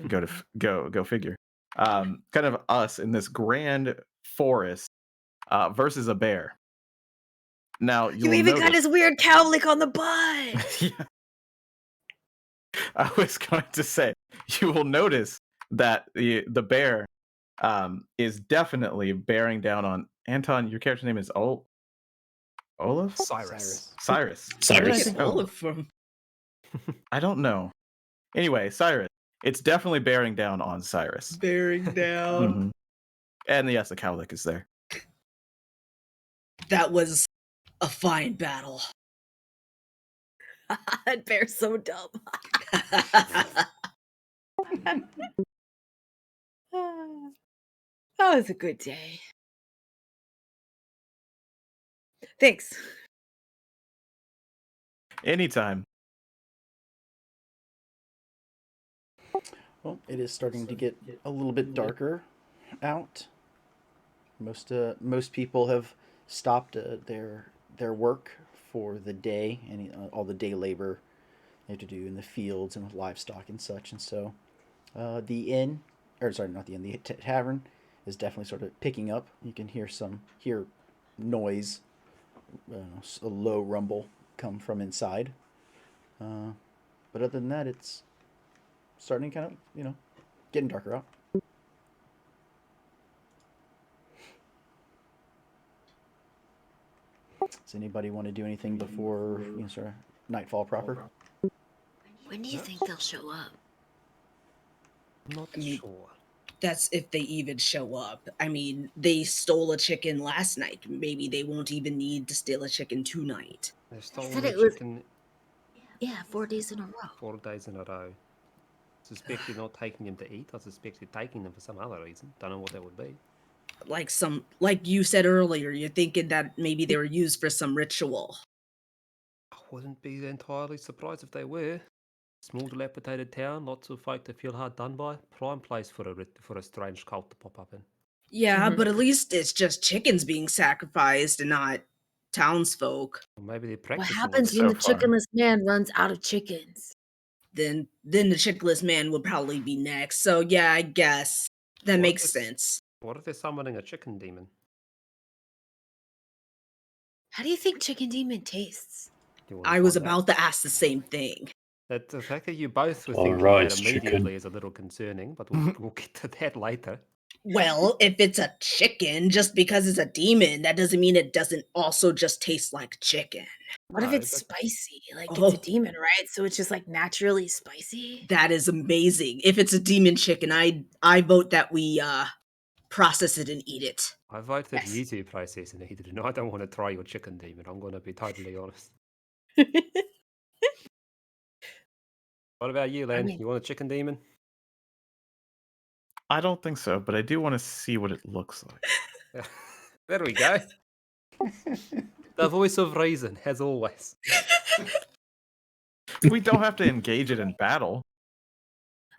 Go figure. Kind of us in this grand forest, versus a bear. Now You even got his weird cowlick on the butt. Yeah. I was going to say, you will notice that the bear is definitely bearing down on Anton. Your character's name is Olaf? Cyrus. Cyrus. Where did I Cyrus. get Oh. Olaf from? I don't know. Anyway, Cyrus. It's definitely bearing down on Cyrus. Bearing down. Mhm. And yes, the cowlick is there. That was a fine battle. That bear's so dumb. That was a good day. Thanks. Anytime. Well, it is starting to get a little bit darker out. Most people have stopped their work for the day and all the day labor they have to do in the fields and with livestock and such. And so, the inn, or sorry, not the inn, the tavern is definitely sort of picking up. You can hear noise, a low rumble come from inside. But other than that, it's starting kind of, getting darker out. Does anybody want to do anything before, sort of nightfall proper? When do you think they'll show up? I'm not I mean- sure. That's if they even show up. I mean, they stole a chicken last night. Maybe they won't even need to steal a chicken tonight. They've stolen said the it was- chicken Yeah, 4 days in a row. 4 days in a row. Suspect you're not taking them to eat. I suspect you're taking them for some other reason. Don't know what that would be. Like you said earlier, you're thinking that maybe they were used for some ritual. I wouldn't be entirely surprised if they were. Small dilapidated town, lots of folk that feel hard done by. Prime place for a strange cult to pop up in. Yeah, Mhm. but at least it's just chickens being sacrificed and not townsfolk. Or maybe they're What practicing. happens on when So the far. chickenless man runs out of chickens? Then the chickless man would probably be next. So yeah, I guess that What makes if- sense. What if they're summoning a chicken demon? How do you think chicken demon tastes? Do you wanna I was find out? about to ask the same thing. That the fact that you both were All thinking right, that immediately chicken. is a little concerning, but we'll get to that later. Well, if it's a chicken, just because it's a demon, that doesn't mean it doesn't also just taste like chicken. What if No, it's but- spicy? Like it's Oh. a demon, right? So it's just like naturally spicy. That is amazing. If it's a demon chicken, I vote that we process it and eat it. I vote that Yes. you two process and eat it, and I don't want to try your chicken demon. I'm going to be totally honest. What about you, Lan? mean- You want a chicken demon? I don't think so, but I do want to see what it looks like. There we go. The voice of reason, as always. We don't have to engage it in battle.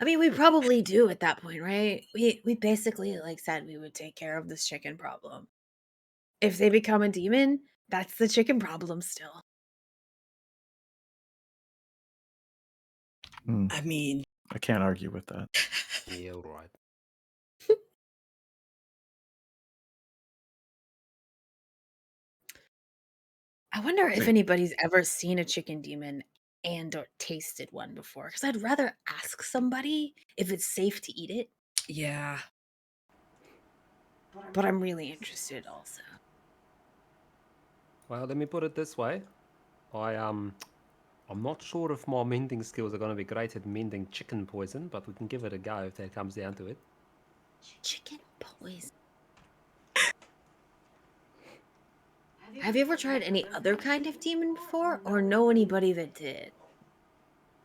I mean, we probably do at that point, right? We basically like said we would take care of this chicken problem. If they become a demon, that's the chicken problem still. I mean, I can't argue with that. Yeah, all right. I wonder if Wait. anybody's ever seen a chicken demon and or tasted one before. Because I'd rather ask somebody if it's safe to eat it, yeah. but I'm really interested also. Well, let me put it this way. I'm not sure if my mending skills are going to be great at mending chicken poison, but we can give it a go if that comes down to it. Chicken poison. Have you ever tried any other kind of demon before, or know anybody that did?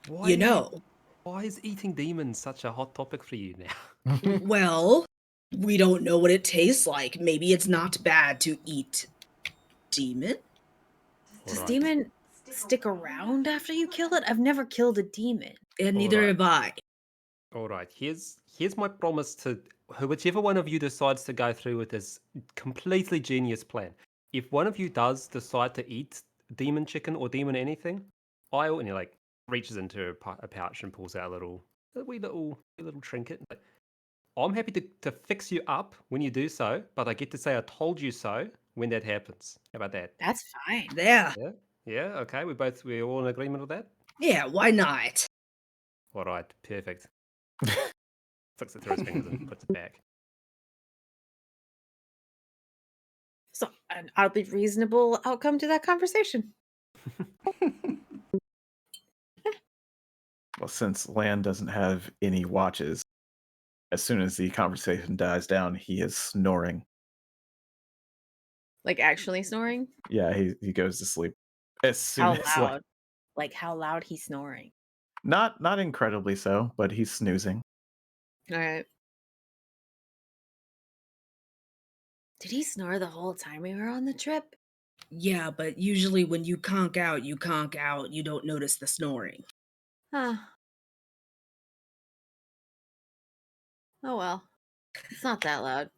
Why, You know, Why is eating demons such a hot topic for you now? well, we don't know what it tastes like. Maybe it's not bad to eat demon. Does Alright. demon stick around after you kill it? I've never killed a demon. And neither Alright. have I. All right, here's my promise to whichever one of you decides to go through with this completely genius plan. If one of you does decide to eat demon chicken or demon anything, and he like reaches into a pouch and pulls out a wee little trinket. Like, I'm happy to fix you up when you do so, but I get to say I told you so when that happens. How about that? That's fine. Yeah. Yeah, yeah, okay. We're all in agreement with that. Yeah, why not? All right, perfect. Flicks it through his fingers and puts it back. So, an oddly reasonable outcome to that conversation. Well, since Lan doesn't have any watches, as soon as the conversation dies down, he is snoring. Like actually snoring? Yeah, he goes to sleep as soon How as loud? Like how loud he's snoring. not incredibly so, but he's snoozing. All right. Did he snore the whole time we were on the trip? Yeah, but usually when you conk out, you conk out. You don't notice the snoring. Huh. Oh well. It's not that loud.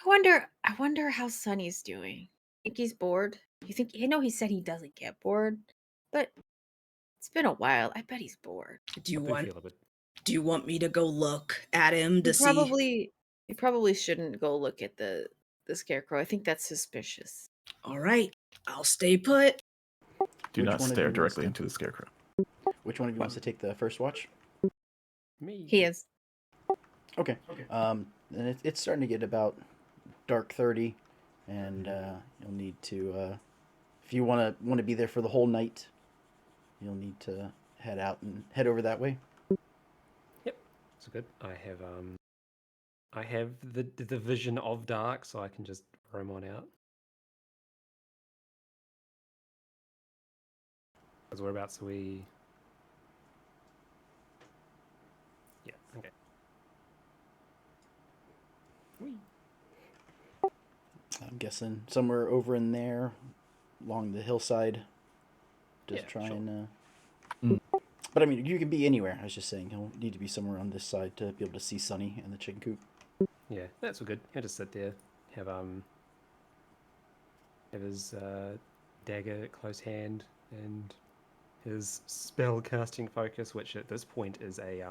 I wonder how Sonny's doing. Think he's bored? I know he said he doesn't get bored, but it's been a while. I bet he's bored. Do you I do want feel a bit. do you want me to go look at him to You probably shouldn't go look at the scarecrow. I think that's suspicious. All right, I'll stay put. Do Which not one of stare you wants directly to- into the scarecrow. Which one of you wants to take the first watch? Me. He is. Okay. And it's starting to get about dark 30, and you'll need to, if you want to be there for the whole night, you'll need to head out and head over that way. Yep, it's good. I have the vision of dark, so I can just roam on out. Because whereabouts are we? Yeah. Okay. Whee. I'm guessing somewhere over in there, along the hillside. Just Yeah, try sure. and. Mm. But I mean, you can be anywhere. I was just saying he'll need to be somewhere on this side to be able to see Sunny and the chicken coop. Yeah, that's all good. He'll just sit there. have his dagger at close hand and his spell casting focus, which at this point is a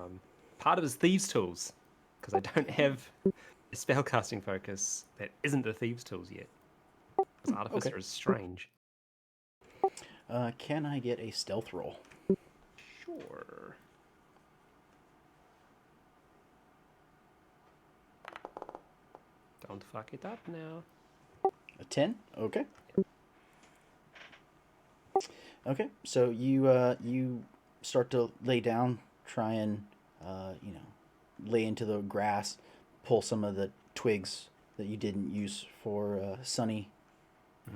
part of his thieves' tools, because I don't have a spell casting focus that isn't the thieves' tools yet. Because Artificer is strange. Can I get a stealth roll? Sure. Don't fuck it up now. A 10? Okay. Okay, so you start to lay down, try and lay into the grass, pull some of the twigs that you didn't use for Sunny,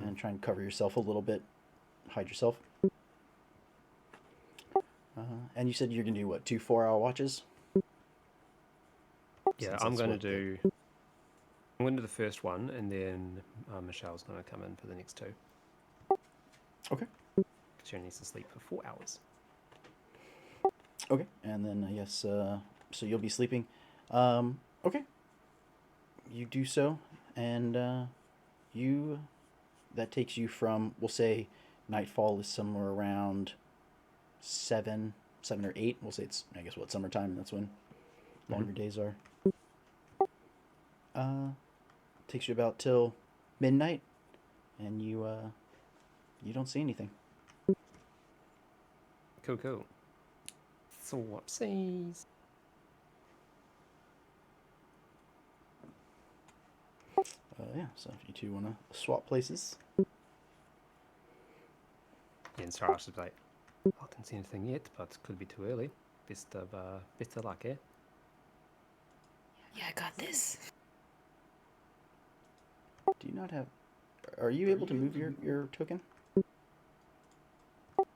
and try and cover yourself a little bit, hide yourself. And you said you're gonna do what, 2 4-hour watches? Yeah, Since I'm that's going to what the- do. I'm going to do the first one, and then Michelle's going to come in for the next 2. Okay. She only needs to sleep for 4 hours. Okay, and then I guess so you'll be sleeping. Okay. You do so, and that takes you from, we'll say nightfall is somewhere around 7 or 8. We'll say it's, I guess, what, summertime, that's when longer days are. Takes you about till midnight, and you don't see anything. Cool. So whoopsies. Yeah, so if you two want to swap places. Yeah, and Sarash is like, I didn't see anything yet, but could be too early. Best of luck, eh? Yeah, I got this. Do you not have... Are you able to move your token?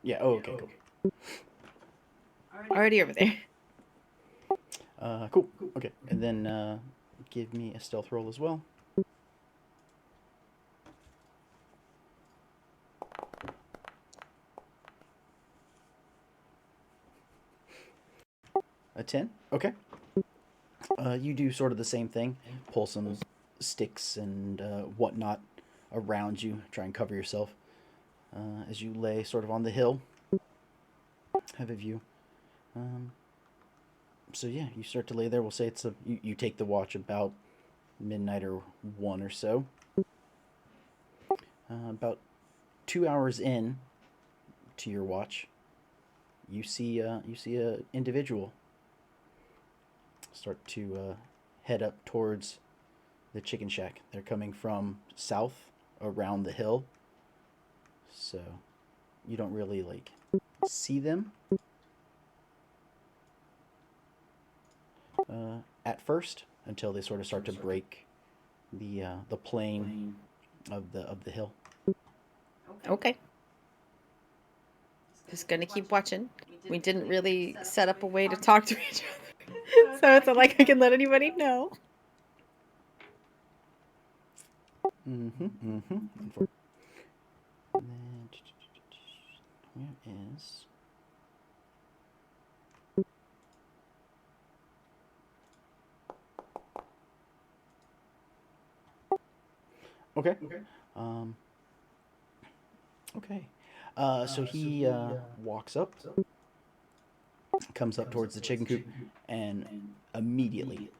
Yeah, oh, okay, cool. Already over there. Cool. Okay, and then give me a stealth roll as well. A 10? Okay. You do sort of the same thing. Pull some sticks and whatnot around you. Try and cover yourself as you lay sort of on the hill. Have a view. So yeah, you start to lay there. We'll say it's you take the watch about midnight or 1 or so. About 2 hours in to your watch, you see a individual start to head up towards the chicken shack. They're coming from south around the hill, so you don't really see them at first until they sort of start to break the plane of the hill. Okay. Just gonna keep watching. We didn't really set up a way to talk to each other, so it's not like I can let anybody know. And then, where is... Okay. Okay. So he walks up, comes up towards the chicken coop, and immediately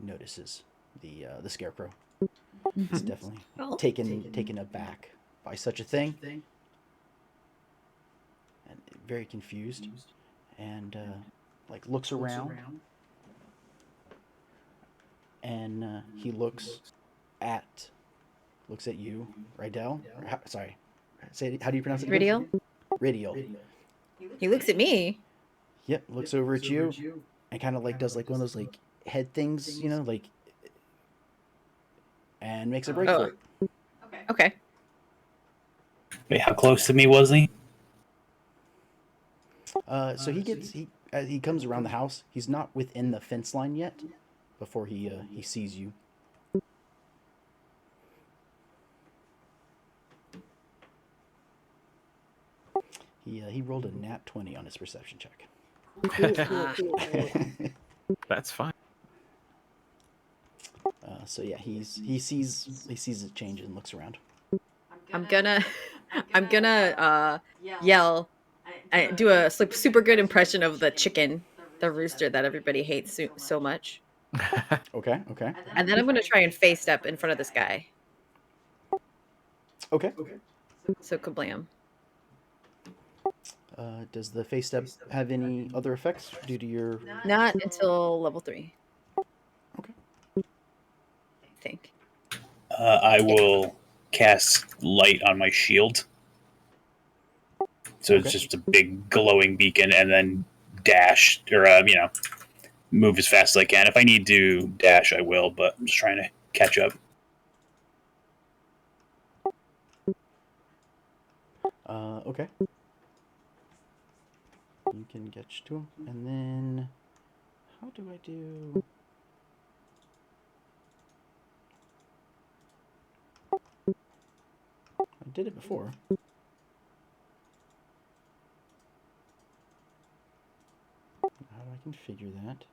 notices the scarecrow. He's definitely taken aback by such a thing, and very confused, and looks around, and he looks at you, Rydell. Sorry, say it, how do you pronounce it? Ridial? Ridial. He looks at me. Yep, looks over at you, and kind of does one of those head things, and makes a break for it. Okay. Wait, how close to me was he? So he comes around the house. He's not within the fence line yet. Before he sees you. He rolled a nat 20 on his perception check. That's fine. So yeah, he sees it change and looks around. I'm gonna yell. I do a super good impression of the chicken, the rooster that everybody hates so much. Okay. Okay. And then I'm gonna try and face step in front of this guy. Okay. So kablam. Does the face step have any other effects due to your? Not until level 3. Okay. I think. I will cast light on my shield. So it's Okay. just a big glowing beacon, and then dash, or move as fast as I can. If I need to dash, I will, but I'm just trying to catch up. Okay. You can get to him, and then how do I do? I did it before. How do I configure that?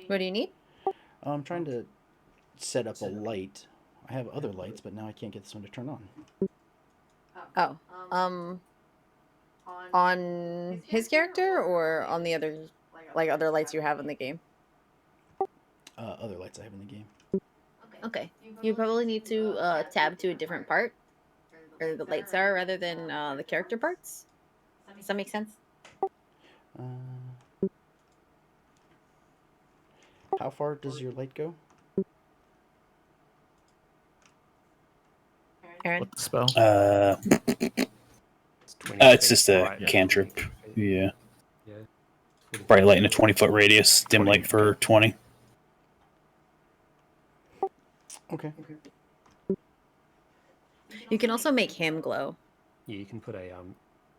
What do you need? I'm trying to set up a light. I have other lights, but now I can't get this one to turn on. Oh. On his character or on the other lights you have in the game? Other lights I have in the game. Okay. You probably need to tab to a different part where the lights are rather than the character parts. Does that make sense? How far does your light go? Aaron? What the spell? It's 20 It's feet just a bright, cantrip. 20 feet. Yeah. Yeah. Bright light in a 20-foot radius, dim 20, light for 20. Okay. You can also make him glow. Yeah, you can put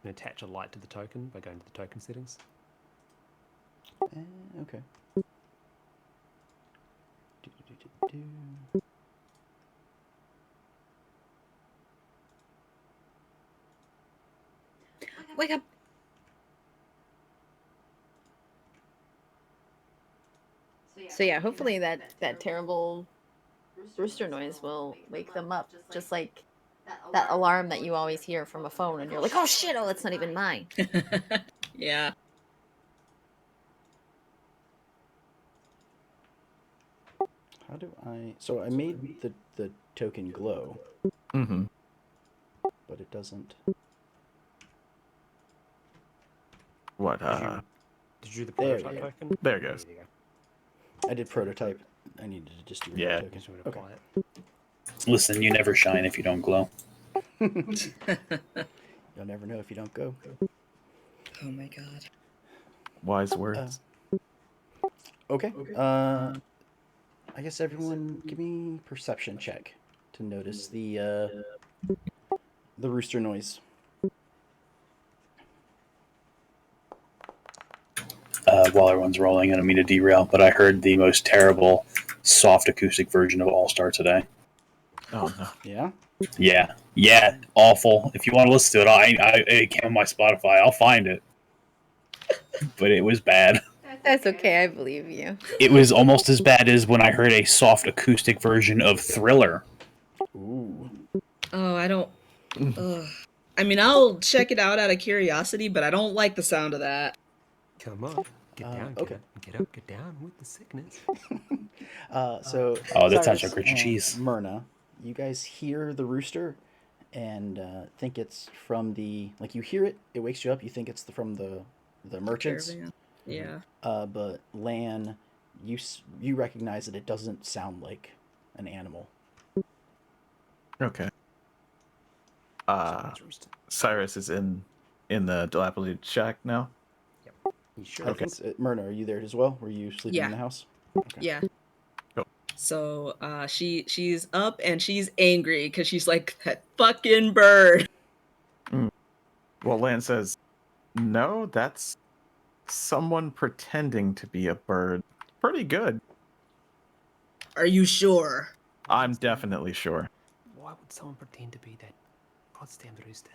attach a light to the token by going to the token settings. Okay. Do. Wake up! So yeah, hopefully that terrible rooster noise will wake them up, just like that alarm that you always hear from a phone, and you're like, "Oh shit! Oh, it's not even mine." Yeah. How do I? So I made the token glow, Mm-hmm. but it doesn't. What? Did you do the There we prototype go. token? There it goes. There you go. I did prototype. I needed to just do Yeah. token. Just would Okay. apply it. Listen, you never shine if you don't glow. You'll never know if you don't go. Oh my god. Wise words. Okay. I guess everyone give me perception check to notice the rooster noise. While everyone's rolling, I don't mean to derail, but I heard the most terrible soft acoustic version of All Star today. Oh no. Yeah. Yeah, awful. If you want to listen to it, it came on my Spotify. I'll find it. But it was bad. That's okay. I believe you. It was almost as bad as when I heard a soft acoustic version of Thriller. Ooh. Oh, I don't. Ugh. I mean, I'll check it out of curiosity, but I don't like the sound of that. Come on, get down, okay. get up, get down with the sickness. So. Oh, that sounds Cyrus like Richard and Cheese. Myrna, you guys hear the rooster, and think it's from the you hear it. It wakes you up. You think it's from the merchants. Caravan. Yeah. But Lan, you recognize that it doesn't sound like an animal. Okay. Someone's roosting. Cyrus is in the dilapidated shack now. You sure? I think Myrna, are you there as well? Were you sleeping Yeah. in the house? Yeah. Cool. So she's up and she's angry because she's like, that fucking bird. Well, Lan says, "No, that's someone pretending to be a bird. Pretty good. Are you sure? I'm definitely sure. Why would someone pretend to be that goddamn rooster?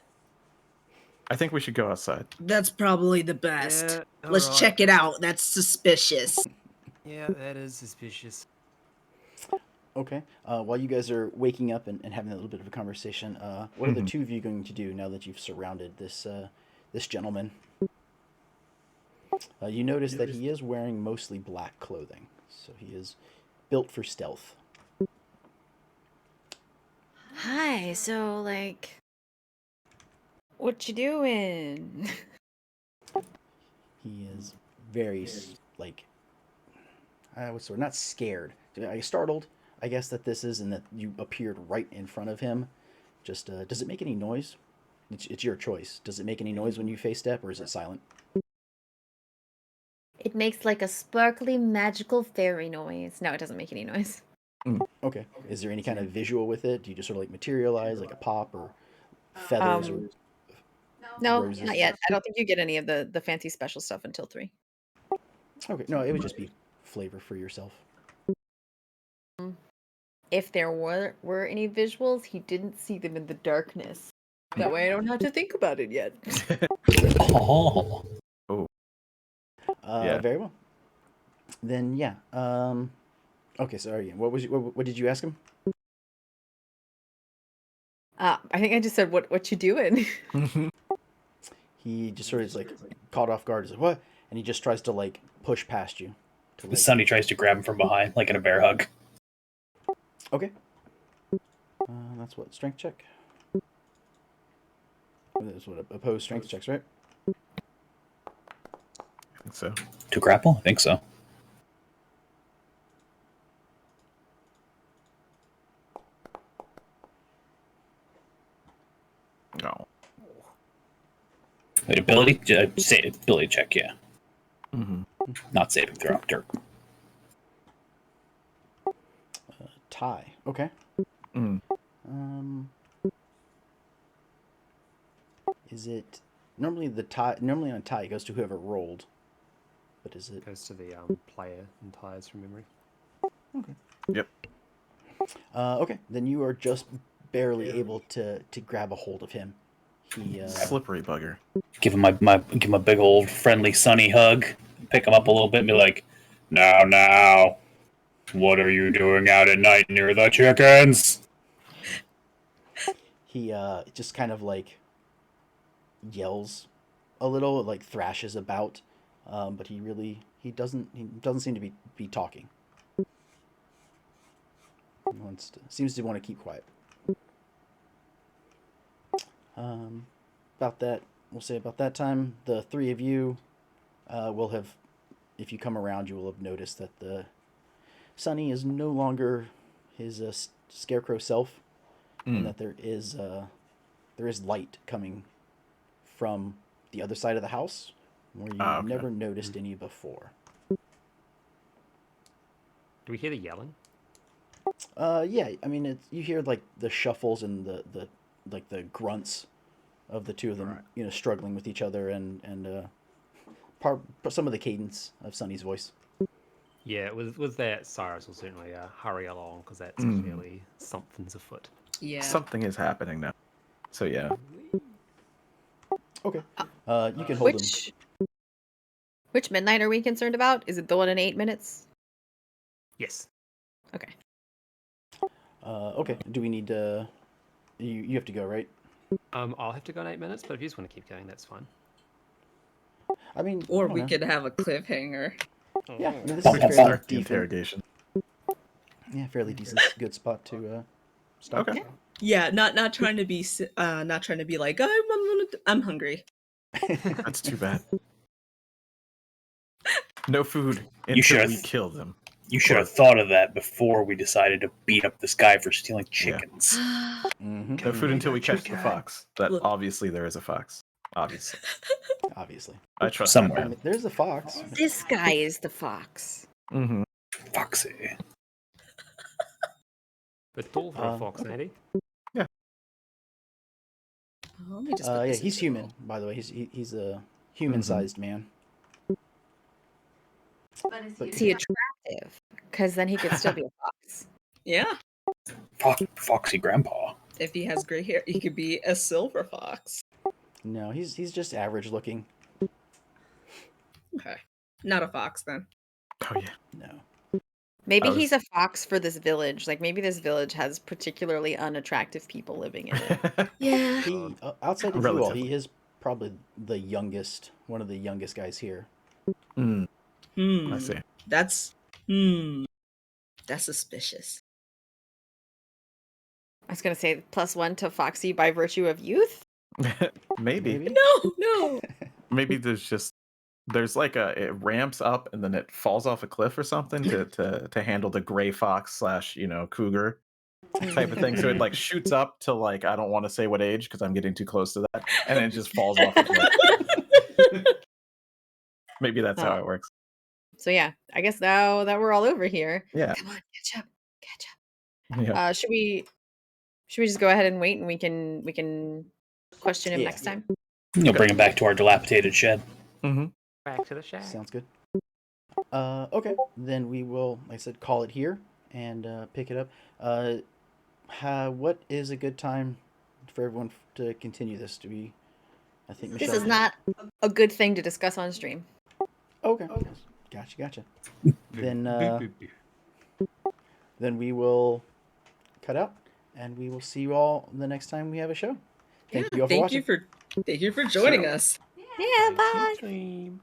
I think we should go outside." That's probably the best. Yeah, Let's alright. check it out. That's suspicious. Yeah, that is suspicious. Okay. While you guys are waking up and having a little bit of a conversation, what are the two of you going to do now that you've surrounded this gentleman? You notice that he is wearing mostly black clothing, so he is built for stealth. Hi, so like, what you doing? He is very like what's the word? Not scared. Startled, I guess that this is, and that you appeared right in front of him. Just does it make any noise? It's your choice. Does it make any noise when you face step, or is it silent? It makes like a sparkly magical fairy noise. No, it doesn't make any noise. Okay. Is there any kind of visual with it? Do you just sort of like materialize, like a pop or feathers or No, roses? not yet. I don't think you get any of the fancy special stuff until 3. Okay. No, it would just be flavor for yourself. If there were any visuals, he didn't see them in the darkness. That way I don't have to think about it yet. Oh. Yeah. Very well. Then yeah. Okay. Sorry. What did you ask him? I think I just said, what you doing? He just sort of is like caught off guard. He's like, what? And he just tries to like push past you. To, like, Sonny tries to grab him from behind, like in a bear hug. Okay. That's what, strength check? That's what, opposed strength checks, right? I think so. To grapple? I think so. No. Wait, ability? Ability check, yeah. Mm-hmm. Not saving throw. Dirt. Tie. Okay. Mm. Is it normally the tie? Normally on tie it goes to whoever rolled, but is it? Goes to the player and ties from memory. Okay. Yep. Okay. Then you are just barely able to grab a hold of him. He Slippery bugger. Give him give him a big old friendly Sonny hug. Pick him up a little bit and be like, now, what are you doing out at night near the chickens? he just kind of like yells a little, like thrashes about, but he doesn't seem to be talking. Seems to want to keep quiet. About that time, the three of you will have, if you come around, you will have noticed that the Sonny is no longer his scarecrow self, and that there is light coming from the other side of the house, where you Okay. never noticed any before. Do we hear the yelling? Yeah, I mean, you hear like the shuffles and the like the grunts of the two of them, Right. Struggling with each other, and some of the cadence of Sonny's voice. Yeah, with that, Cyrus will certainly hurry along because that's clearly something's afoot. Yeah. Something is happening now. So yeah. Okay, you can hold him. Which midnight are we concerned about? Is it the one in 8 minutes? Yes. Okay. Okay, do we need to? You have to go, right? I'll have to go in 8 minutes, but if you just want to keep going, that's fine. I mean, Or I don't we know. could have a cliffhanger. Yeah, I mean, this We is a can fairly start the decent, interrogation. fairly decent, good spot to stop. Okay. Yeah, not trying to be like I'm hungry. That's too bad. No food You should until we have- kill them. You should have thought of that before we decided to beat up this guy for stealing chickens. Mm-hmm. No food until we catch the Chicken. fox. That Look. obviously there is a fox. Obviously. Obviously, I trust Somewhere. I mean, there's a fox. This guy is the fox. that man. Foxy. But tall for a fox, okay. ain't he? Let me just put Yeah, this he's into human. roll. By the way, he's a human-sized man. Is he attractive? Because then he could still be a fox. Yeah. Foxy grandpa. If he has gray hair, he could be a silver fox. No, he's just average looking. Okay. Not a fox then. Oh yeah. No. Maybe I was- he's a fox for this village. Like maybe this village has particularly unattractive people living in it. Yeah. He outside of you all, Relatively. he is probably the youngest, one of the youngest guys here. Mm, Hmm. I see. That's that's suspicious. I was gonna say +1 to Foxy by virtue of youth. Maybe. No. Maybe there's like it ramps up and then it falls off a cliff or something to handle the gray fox / cougar type of thing. So it like shoots up to like, I don't want to say what age because I'm getting too close to that, and then it just falls off a cliff. Maybe that's how Oh. it works. So yeah, I guess now that we're all over here, Yeah. come on, catch up. Yeah. Should we just go ahead and wait, and we can question him Yeah. next time? You'll bring him back to our dilapidated shed. Mm-hmm. Back to the shack. Sounds good. Okay, then we will, like I said, call it here and pick it up. What is a good time for everyone to continue this? Do we? I think Michelle. This is not a good thing to discuss on stream. Okay. Gotcha. Then we will cut out, and we will see you all the next time we have a show. Thank you all for watching. Thank you for joining us. Yeah, bye. Stream.